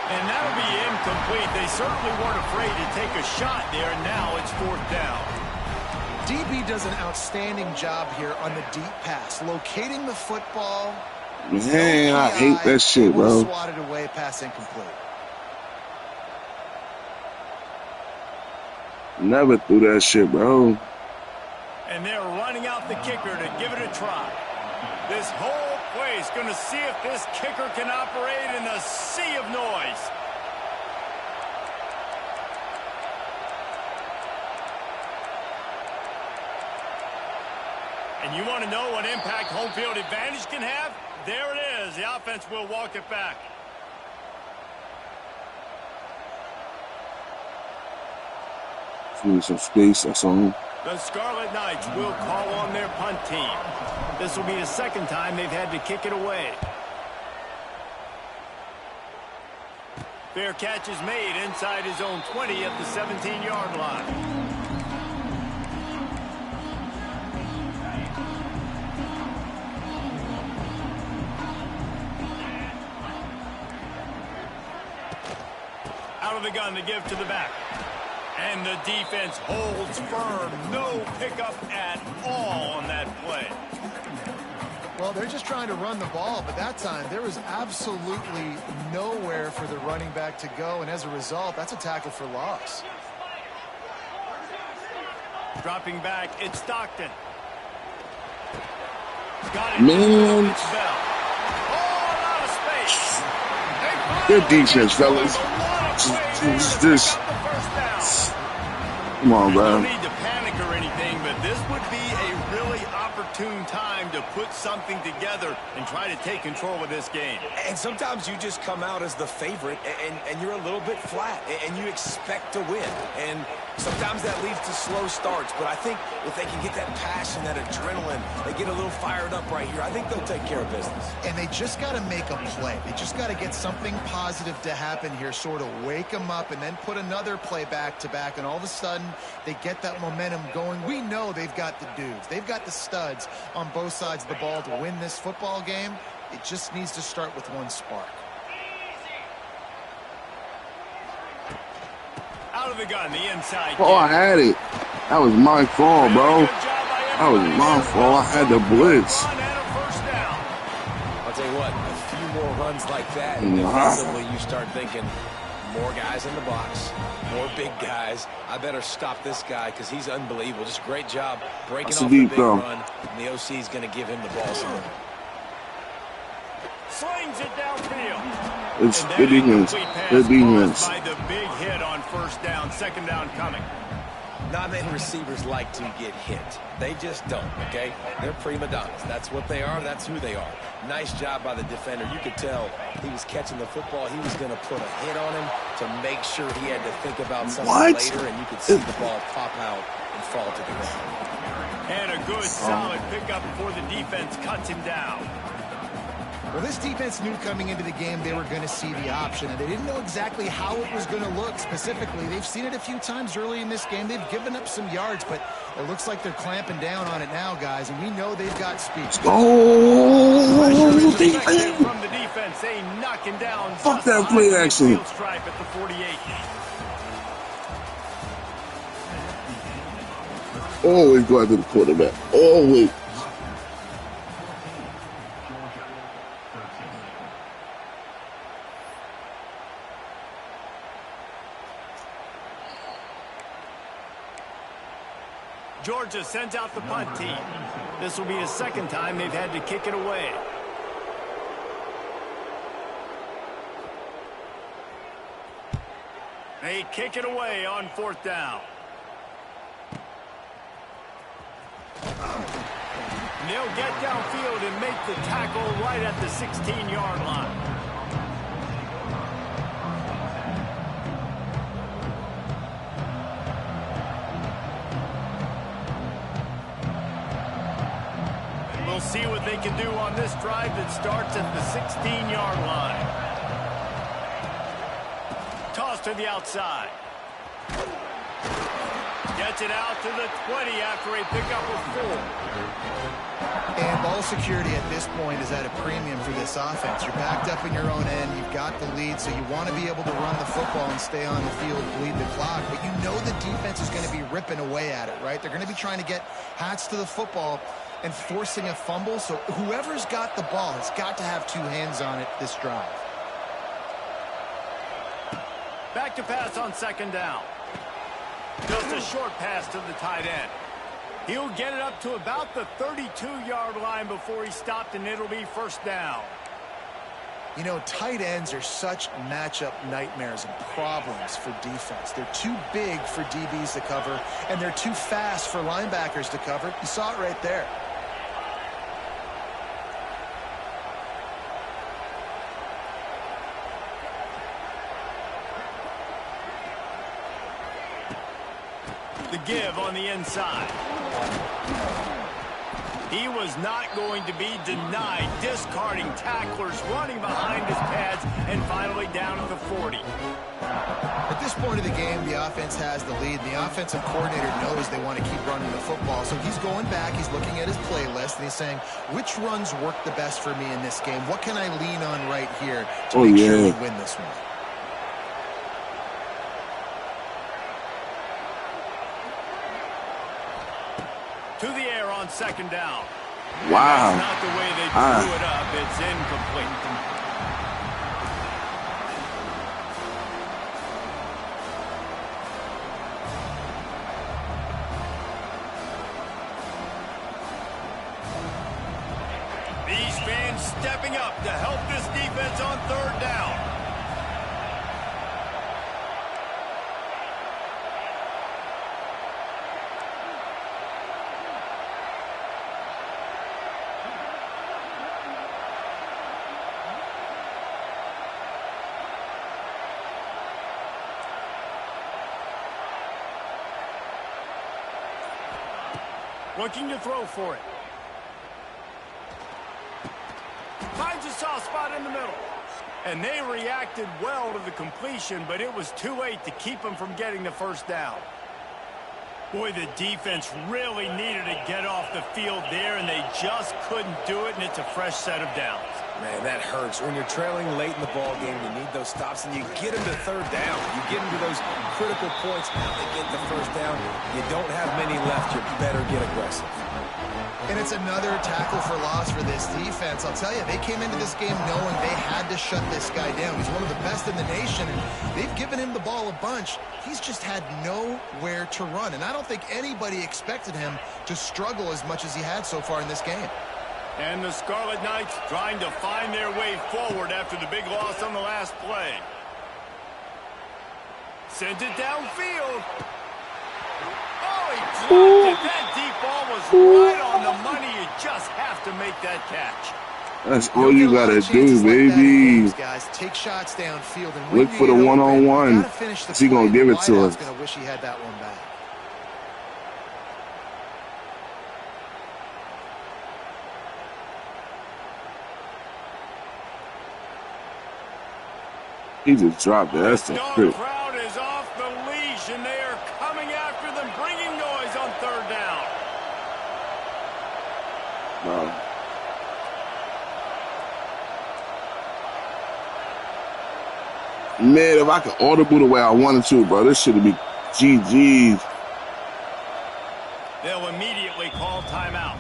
And that'll be incomplete. They certainly weren't afraid to take a shot there. Now it's 4th down. DB does an outstanding job here on the deep pass, locating the football. Man, I hate that shit, bro. Swatted away, pass incomplete. Never threw that shit, bro. And they're running out the kicker to give it a try. This whole place going to see if this kicker can operate in a sea of noise. And you want to know what impact home field advantage can have? There it is. The offense will walk it back. Need some space, that's all. The Scarlet Knights will call on their punt team. This will be the second time they've had to kick it away. Fair catch is made inside his own 20 at the 17-yard line. Out of the gun to give to the back. And the defense holds firm. No pickup at all on that play. Well, they're just trying to run the ball, but that time there was absolutely nowhere for the running back to go, and as a result, that's a tackle for loss. Dropping back, it's Stockton. Got it. Man. It's Bell. Oh, a lot of space. Good defense, fellas. This. Come on, bro. You don't need to panic or anything, but this would be a really opportune time to put something together and try to take control of this game. And sometimes you just come out as the favorite, and you're a little bit flat, and you expect to win. And sometimes that leads to slow starts, but I think if they can get that passion, that adrenaline, they get a little fired up right here, I think they'll take care of business. And they just got to make a play. They just got to get something positive to happen here, sort of wake them up, and then put another play back-to-back, and all of a sudden they get that momentum going. We know they've got the dudes. They've got the studs on both sides of the ball to win this football game. It just needs to start with one spark. Out of the gun, the inside. Oh, I had it. That was my fault, bro. That was my fault. I had the blitz. I'll tell you what, a few more runs like that, and defensively you start thinking, more guys in the box, more big guys. I better stop this guy because he's unbelievable. Just great job breaking off the big run, and the OC is going to give him the ball soon. Slings it downfield. It's good defense. Good defense. By the big hit on first down, second down coming. Not many receivers like to get hit. They just don't, okay? They're prima donnas. That's what they are. That's who they are. Nice job by the defender. You could tell he was catching the football. He was going to put a hit on him to make sure he had to think about something later, and you could see the ball pop out and fall to the ground. And a good, solid pickup before the defense cuts him down. Well, this defense knew coming into the game they were going to see the option, and they didn't know exactly how it was going to look specifically. They've seen it a few times early in this game. They've given up some yards, but it looks like they're clamping down on it now, guys, and we know they've got speed. Oh, from the defense, they knocking down. Fuck that play action. Stripe at the 48. Always go after the quarterback. Always. Georgia sends out the punt team. This will be the second time they've had to kick it away. They kick it away on fourth down. And they'll get downfield and make the tackle right at the 16-yard line. We'll see what they can do on this drive that starts at the 16-yard line. Toss to the outside. Gets it out to the 20 after a pickup of 4. And ball security at this point is at a premium for this offense. You're backed up in your own end. You've got the lead, so you want to be able to run the football and stay on the field, bleed the clock. But you know the defense is going to be ripping away at it, right? They're going to be trying to get hats to the football and forcing a fumble. So whoever's got the ball has got to have two hands on it this drive. Back to pass on second down. Just a short pass to the tight end. He'll get it up to about the 32-yard line before he stopped, and it'll be first down. You know, tight ends are such matchup nightmares and problems for defense. They're too big for DBs to cover, and they're too fast for linebackers to cover. You saw it right there. The give on the inside. He was not going to be denied, discarding tacklers, running behind his pads, and finally down at the 40. At this point of the game, the offense has the lead. The offensive coordinator knows they want to keep running the football, so he's going back, he's looking at his playlist, and he's saying, which runs work the best for me in this game? What can I lean on right here to make sure we win this one? To the air on second down. Wow. That's not the way they drew it up. It's incomplete. These fans stepping up to help this defense on third down. Looking to throw for it. Finds a soft spot in the middle. And they reacted well to the completion, but it was too late to keep them from getting the first down. Boy, the defense really needed to get off the field there, and they just couldn't do it, and it's a fresh set of downs. Man, that hurts. When you're trailing late in the ball game, you need those stops, and you get them to third down. You get them to those critical points. Now they get the first down. You don't have many left. You better get aggressive. And it's another tackle for loss for this defense. I'll tell you, they came into this game knowing they had to shut this guy down. He's one of the best in the nation, and they've given him the ball a bunch. He's just had nowhere to run, and I don't think anybody expected him to struggle as much as he had so far in this game. And the Scarlet Knights trying to find their way forward after the big loss on the last play. Sent it downfield. Oh, he dropped it. That deep ball was right on the money. You just have to make that catch. That's all you gotta do, baby. Like guys, take shots downfield and look for the one-on-one. Is he gonna give it to us? Gonna wish he had that one back. He just dropped it. That's the trick. The crowd is off the leash, and they are coming after them, bringing noise on third down. Wow. Man, if I could audible the way I wanted to, bro, this should be GG's. They'll immediately call timeout.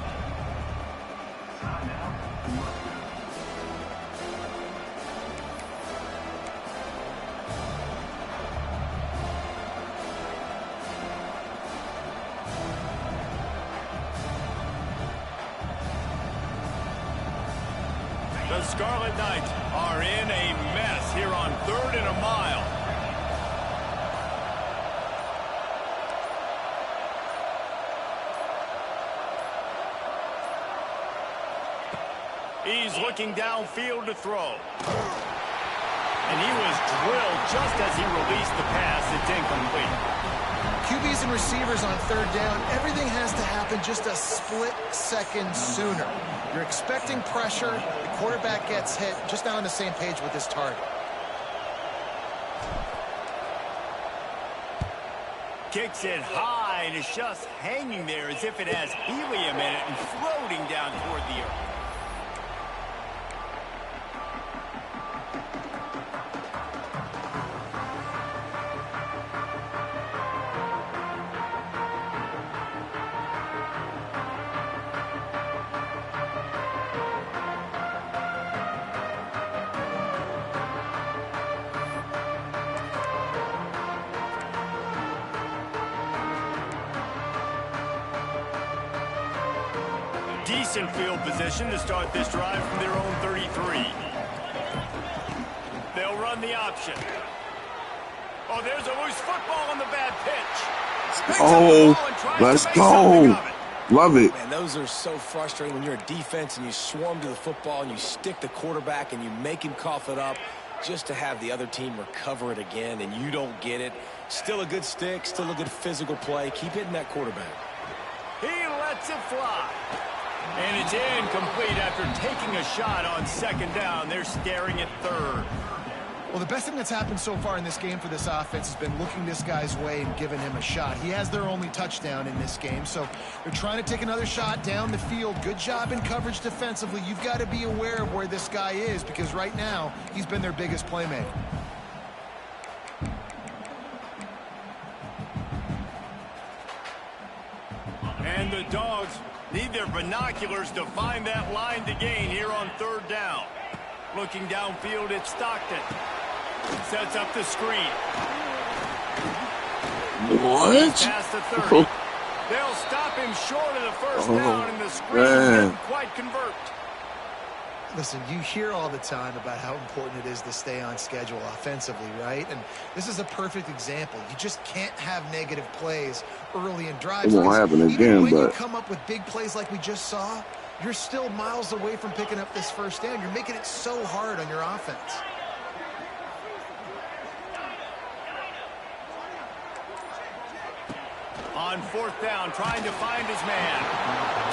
The Scarlet Knights are in a mess here on 3rd and a mile. He's looking downfield to throw. And he was drilled just as he released the pass. It's incomplete. QBs and receivers on third down, everything has to happen just a split second sooner. You're expecting pressure, the quarterback gets hit, just not on the same page with his target. Kicks it high, and it's just hanging there as if it has helium in it and floating down toward the earth. decent field position to start this drive from their own 33. They'll run the option. Oh, there's a loose football on the bad pitch. Oh, let's go. Love it. Man, those are so frustrating when you're a defense and you swarm to the football and you stick the quarterback and you make him cough it up just to have the other team recover it again and you don't get it. Still a good stick, still a good physical play. Keep hitting that quarterback. He lets it fly. And it's incomplete after taking a shot on second down. They're staring at third. Well, the best thing that's happened so far in this game for this offense has been looking this guy's way and giving him a shot. He has their only touchdown in this game, so they're trying to take another shot down the field. Good job in coverage defensively. You've got to be aware of where this guy is because right now he's been their biggest playmaker. And the Dogs need their binoculars to find that line to gain here on third down. Looking downfield at Stockton. Sets up the screen. What? Past the 30. They'll stop him short of the first down, and the screen didn't quite convert. Listen, you hear all the time about how important it is to stay on schedule offensively, right? And this is a perfect example. You just can't have negative plays early in drives. It won't happen again, even when but you come up with big plays like we just saw, you're still miles away from picking up this first down. You're making it so hard on your offense. On fourth down, trying to find his man.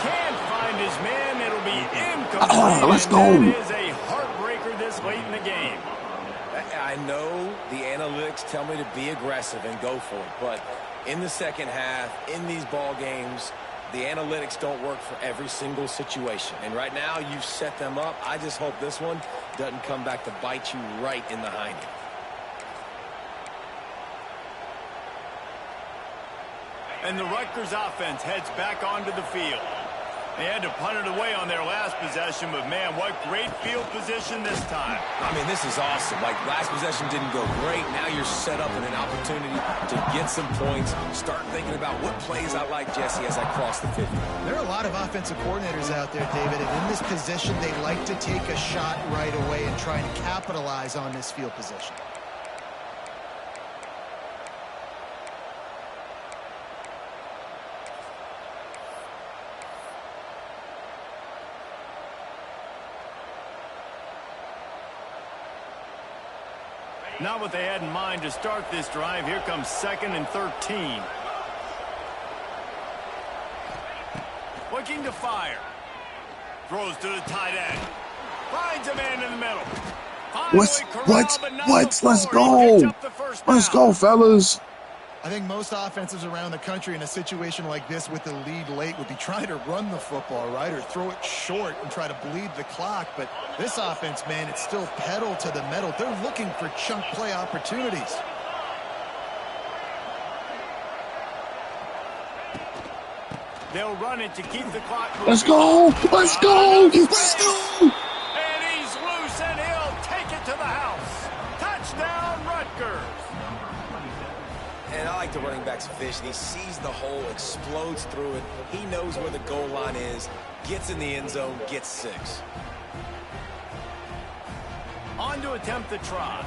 Can't find his man. It'll be incomplete. Let's go. That is a heartbreaker this late in the game. I know the analytics tell me to be aggressive and go for it, but in the second half, in these ball games, the analytics don't work for every single situation. And right now, you've set them up. I just hope this one doesn't come back to bite you right in the hind end. And the Rutgers offense heads back onto the field. They had to punt it away on their last possession, but man, what great field position this time. I mean, this is awesome. Like, last possession didn't go great. Now you're set up in an opportunity to get some points. Start thinking about what plays I like, Jesse, as I cross the 50. There are a lot of offensive coordinators out there, David, and in this position, they like to take a shot right away and try and capitalize on this field position. Not what they had in mind to start this drive. Here comes 2nd and 13. Looking to fire. Throws to the tight end. Finds a man in the middle. Let's go. Let's go, fellas. I think most offenses around the country in a situation like this with the lead late would be trying to run the football, right, or throw it short and try to bleed the clock. But this offense, man, it's still pedal to the metal. They're looking for chunk play opportunities. They'll run it to keep the clock moving. Let's go. Let's go. Let's go. And he's loose, and he'll take it to the house. Touchdown, Rutgers. And I like the running back's vision. He sees the hole, explodes through it. He knows where the goal line is, gets in the end zone, gets 6. On to attempt the try.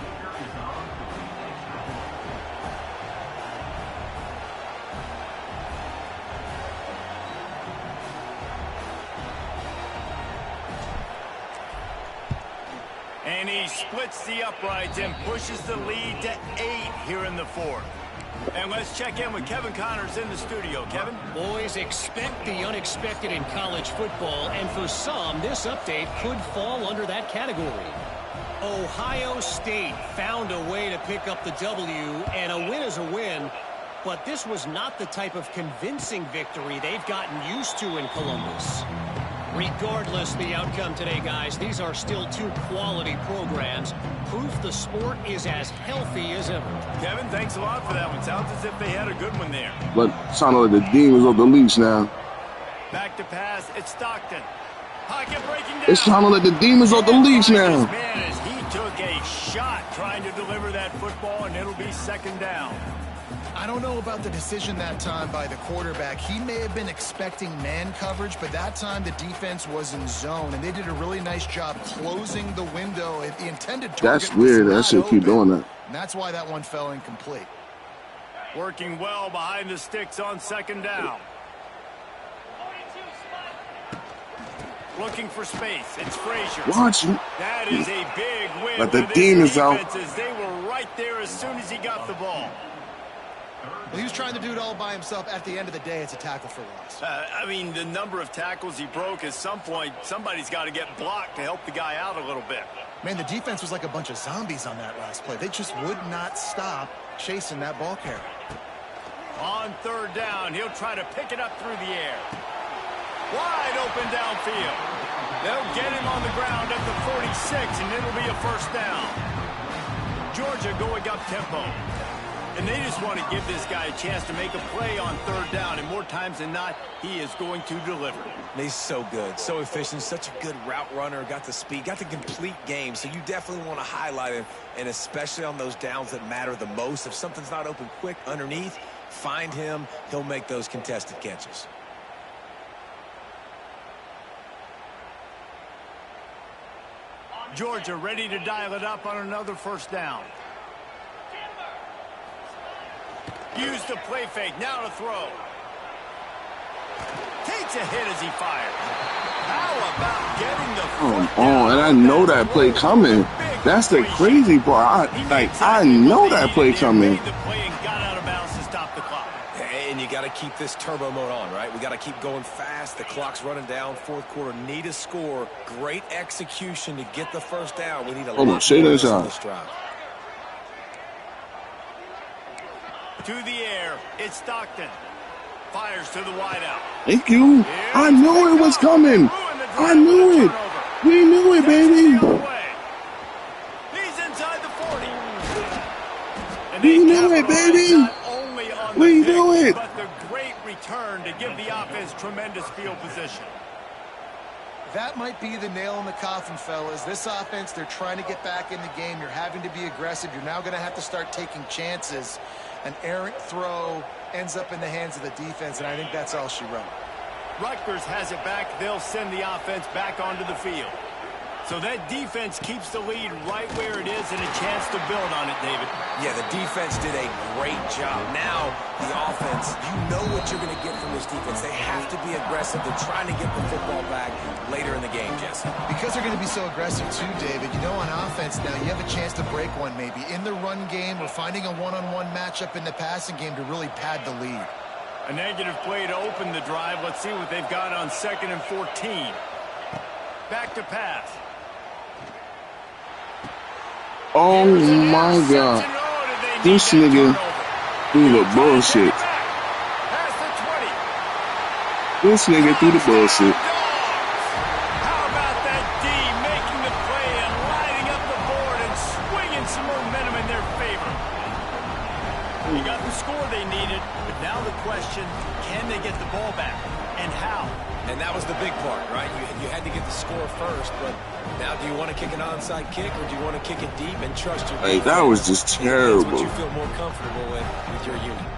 And he splits the uprights and pushes the lead to 8 here in the 4th. And let's check in with Kevin Connors in the studio. Kevin? Boys, expect the unexpected in college football, and for some, this update could fall under that category. Ohio State found a way to pick up the W, and a win is a win, but this was not the type of convincing victory they've gotten used to in Columbus. Regardless the outcome today, guys, these are still 2 quality programs. Proof the sport is as healthy as ever. Kevin, thanks a lot for that one. Sounds as if they had a good one there. But sounded like the demons of the leash now. Back to pass, it's Stockton. Pocket breaking down. It's sounding like the demons of the leash now. Man, as he took a shot trying to deliver that football, and it'll be 2nd down. I don't know about the decision that time by the quarterback. He may have been expecting man coverage, but that time the defense was in zone, and they did a really nice job closing the window. The intended target That's weird. was That should keep doing that. And that's why that one fell incomplete. Working well behind the sticks on second down. Looking for space. It's Frazier. Watch him. That is a big win. But the demons out. They were right there as soon as he got the ball. Well, he was trying to do it all by himself. At the end of the day, it's a tackle for loss. I mean, the number of tackles he broke, at some point, somebody's got to get blocked to help the guy out a little bit. Man, the defense was like a bunch of zombies on that last play. They just would not stop chasing that ball carrier. On third down, he'll try to pick it up through the air. Wide open downfield. They'll get him on the ground at the 46, and it'll be a first down. Georgia going up tempo. And they just want to give this guy a chance to make a play on third down, and more times than not, he is going to deliver. He's so good, so efficient, such a good route runner, got the speed, got the complete game, so you definitely want to highlight him, and especially on those downs that matter the most. If something's not open quick underneath, find him, he'll make those contested catches. Georgia ready to dial it up on another first down. Use the play fake. Now to throw. Takes a hit as he fires. How about getting the Come on, and I know that play coming. That's the crazy part. I know that play coming. The play and got out of bounds to stop the clock. And you got to keep this turbo mode on, right? We got to keep going fast. The clock's running down. Fourth quarter, need a score. Great execution to get the first down. We need a lot more say that on this drive. To the air, it's Stockton. Fires to the wideout. Thank you. I knew it was coming. I knew it. We knew it, baby. He's inside the 40. We knew it, baby. We knew it. But the great return to give the offense tremendous field position. That might be the nail in the coffin, fellas. This offense, they're trying to get back in the game. You're having to be aggressive. You're now going to have to start taking chances. An errant throw ends up in the hands of the defense, and I think that's all she wrote. Rutgers has it back. They'll send the offense back onto the field. So that defense keeps the lead right where it is and a chance to build on it, David. Yeah, the defense did a great job. Now, the offense, you know what you're going to get from this defense. They have to be aggressive. They're trying to get the football back later in the game, Jesse. Because they're going to be so aggressive too, David. You know, on offense now, you have a chance to break one maybe. In the run game or finding a one-on-one matchup in the passing game to really pad the lead. A negative play to open the drive. Let's see what they've got on 2nd and 14. Back to pass. Oh my God. This nigga threw the bullshit. This nigga threw the bullshit. How about that D making the play and lighting up the board and swinging some momentum in their favor? They got the score they needed, but now the question, can they get the ball back? And how? And that was the big part, right? You had to get the score first, but now do you want to kick an onside kick or do you want to kick it deep and trust your defense? That was just terrible. That's what you feel more comfortable with your unit.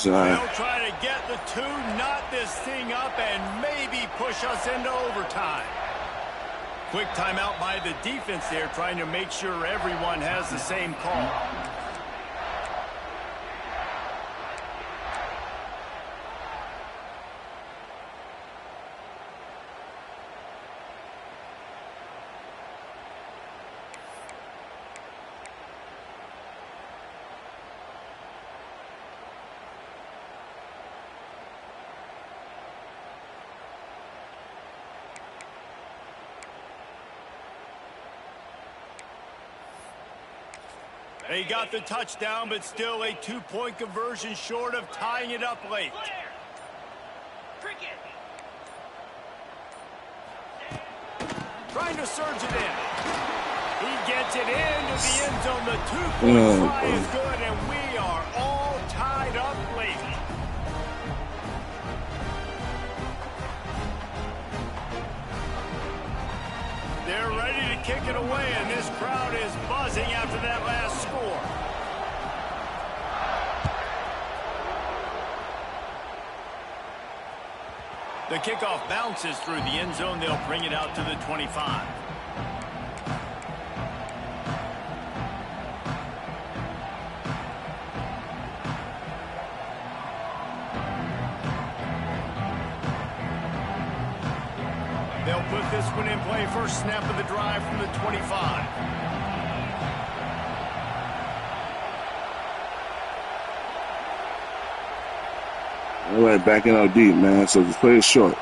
They'll try to get the two, knot this thing up, and maybe push us into overtime. Quick timeout by the defense there, trying to make sure everyone has the same call. They got the touchdown, but still a 2-point conversion short of tying it up late. Trying to surge it in. He gets it into the end zone. The 2-point try is good, and we are all tied up late. They're ready to kick it away, and this crowd is buzzing after that last score. The kickoff bounces through the end zone. They'll bring it out to the 25. They'll put this one in play. First snap of the drive from the 25. All right, backing out deep, man. So just play it short.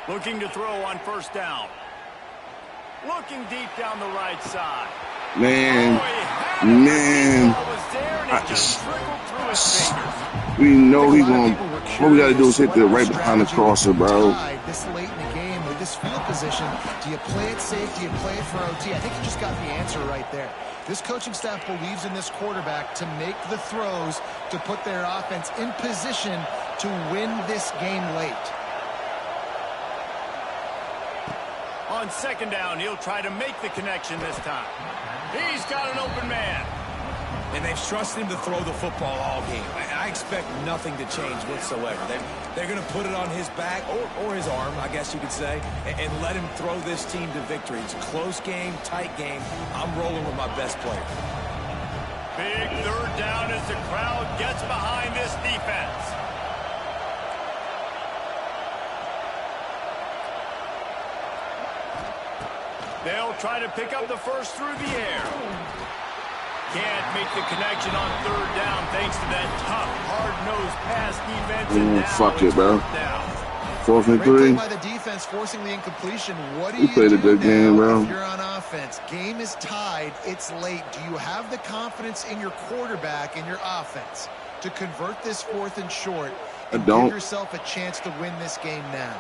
Looking to throw on first down. Looking deep down the right side. Man, Oh, man. We know he's going to. What we got to do is hit the right behind the crosser, bro. This late in the game with this field position, do you play it safe? Do you play it for OT? I think you just got the answer right there. This coaching staff believes in this quarterback to make the throws to put their offense in position to win this game late. On second down, he'll try to make the connection this time. He's got an open man. And they've trusted him to throw the football all game. I expect nothing to change whatsoever. They're going to put it on his back, or his arm, I guess you could say, and let him throw this team to victory. It's a close game, tight game. I'm rolling with my best player. Big third down as the crowd gets behind this defense. They'll try to pick up the first through the air. Can't make the connection on third down thanks to that tough, hard-nosed pass defense. And now fuck it, bro. 4th and 3. Great play by the defense, forcing the incompletion. What do you played a good game, bro. If you're on offense? Game is tied. It's late. Do you have the confidence in your quarterback and your offense to convert this 4th and short and give yourself a chance to win this game now?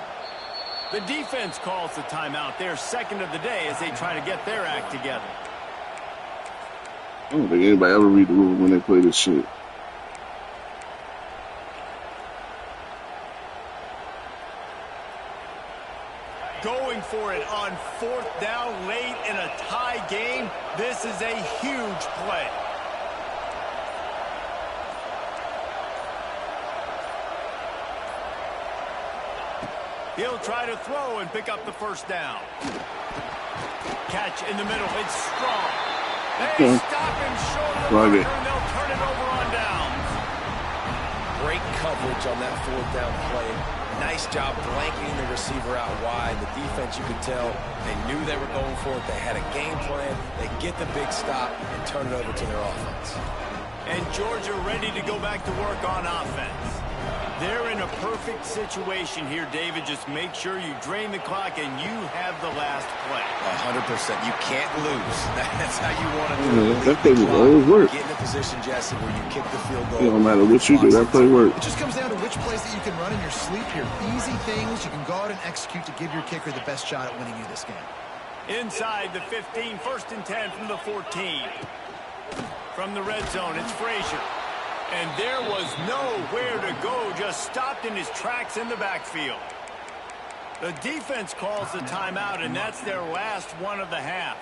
The defense calls the timeout. Their second of the day as they try to get their act together. I don't think anybody ever read the rules when they play this shit. Going for it on 4th down late in a tie game. This is a huge play. He'll try to throw and pick up the first down. Catch in the middle. It's strong. They stop him short of the marker, and they'll turn it over on downs. Great coverage on that 4th down play. Nice job blanketing the receiver out wide. The defense, you could tell, they knew they were going for it. They had a game plan. They get the big stop and turn it over to their offense. And Georgia ready to go back to work on offense. They're in a perfect situation here, David. Just make sure you drain the clock and you have the last play. 100%. You can't lose. That's how you want to do it. That play will always work. Get in a position, Jesse, where you kick the field goal. It don't matter what you do. That play works. It just comes down to which plays that you can run in your sleep here. Easy things you can go out and execute to give your kicker the best shot at winning you this game. Inside the 15, 1st and 10 from the 14. From the red zone, it's Frazier. And there was nowhere to go, just stopped in his tracks in the backfield. The defense calls the timeout, and that's their last one of the half.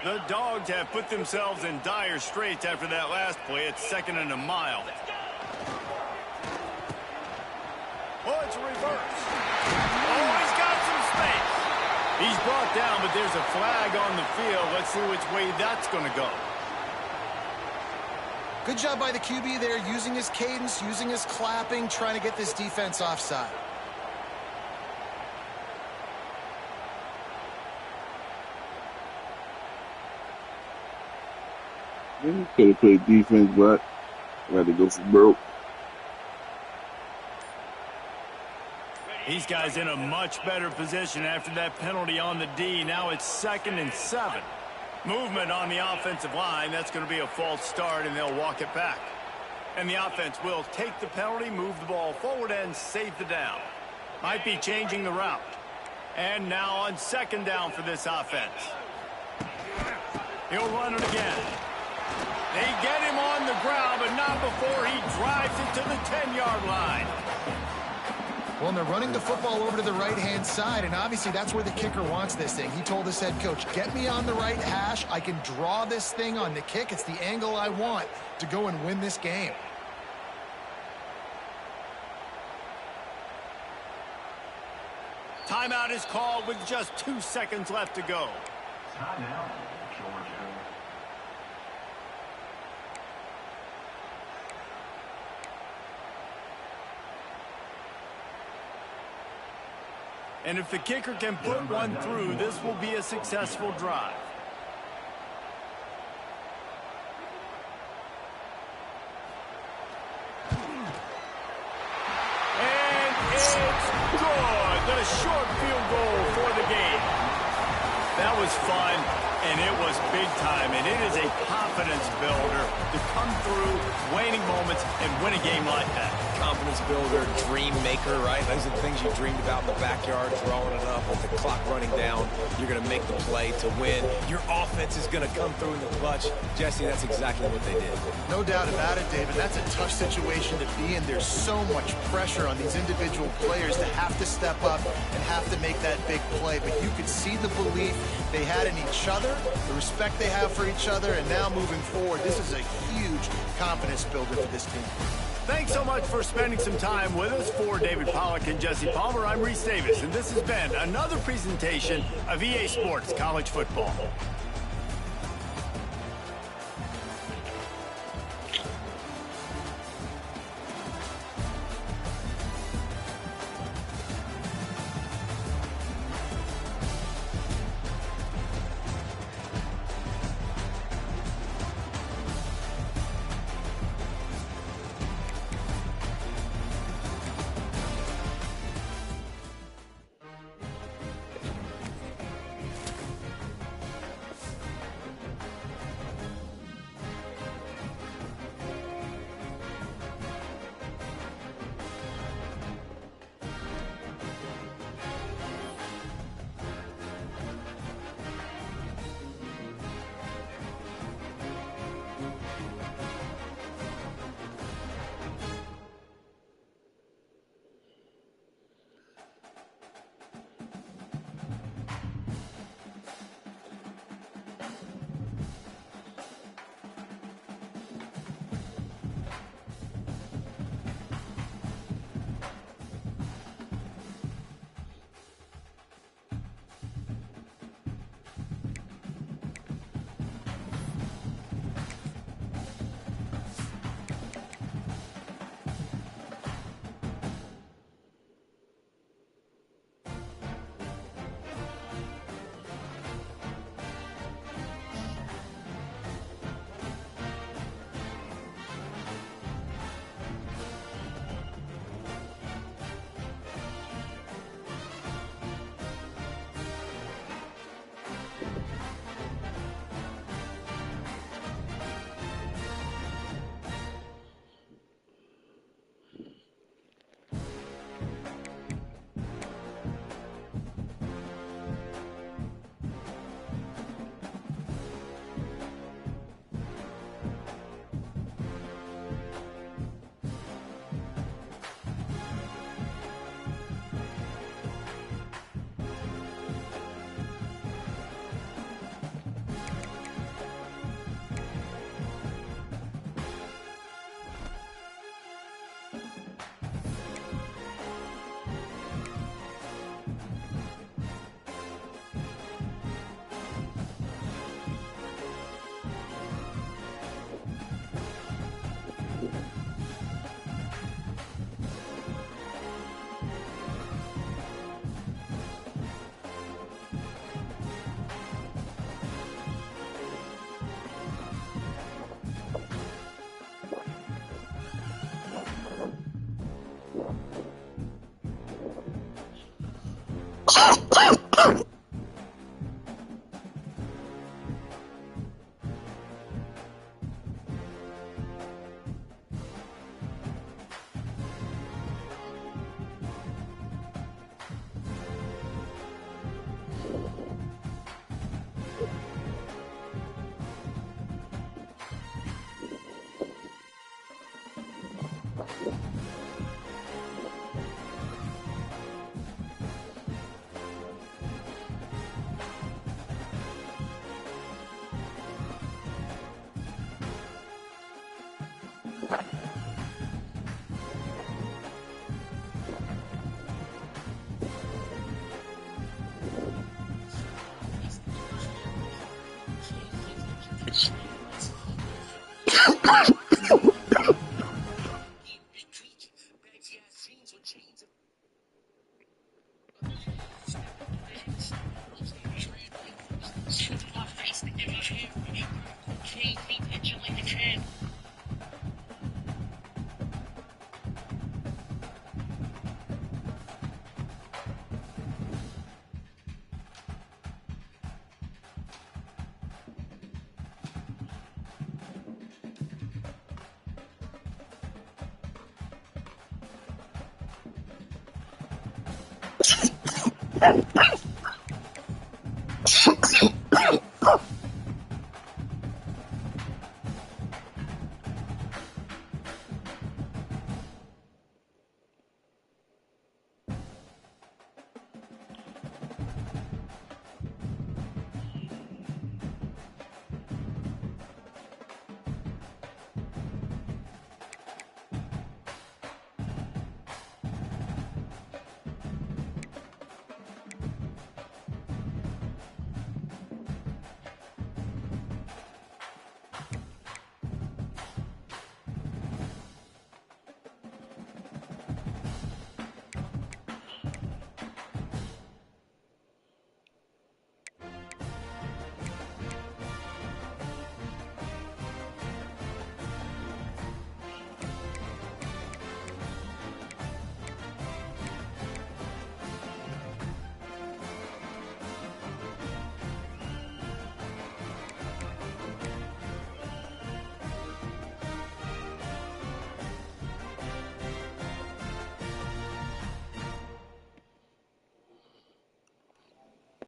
The Dogs have put themselves in dire straits after that last play. It's 2nd and a mile. Oh, it's a reverse. Oh, he's got some space. He's brought down, but there's a flag on the field. Let's see which way that's going to go. Good job by the QB there, using his cadence, using his clapping, trying to get this defense offside. Could have played defense, but I had to go for broke. These guys in a much better position after that penalty on the D. Now it's 2nd and 7. Movement on the offensive line. That's going to be a false start, and they'll walk it back. And the offense will take the penalty, move the ball forward, and save the down. Might be changing the route. And now on 2nd down for this offense. He'll run it again. They get him on the ground, but not before he drives it to the 10-yard line. Well, and they're running the football over to the right-hand side, and obviously that's where the kicker wants this thing. He told his head coach, get me on the right hash. I can draw this thing on the kick. It's the angle I want to go and win this game. Timeout is called with just 2 seconds left to go. Timeout, Georgia. And if the kicker can put one through, this will be a successful drive. And it's good. The short field goal for the game. That was fun, and it was big time, and it is a confidence builder to come through waning moments and win a game like that. Confidence builder, dream maker, right? Those are the things you dreamed about in the backyard, throwing it up with the clock running down. You're going to make the play to win. Your offense is going to come through in the clutch. Jesse, that's exactly what they did. No doubt about it, David. That's a tough situation to be in. There's so much pressure on these individual players to have to step up and have to make that big play. But you could see the belief they had in each other, the respect they have for each other, and now moving forward, this is a huge confidence builder for this team. Thanks so much for spending some time with us. For David Pollack and Jesse Palmer, I'm Reese Davis, and this has been another presentation of EA Sports College Football. Oh,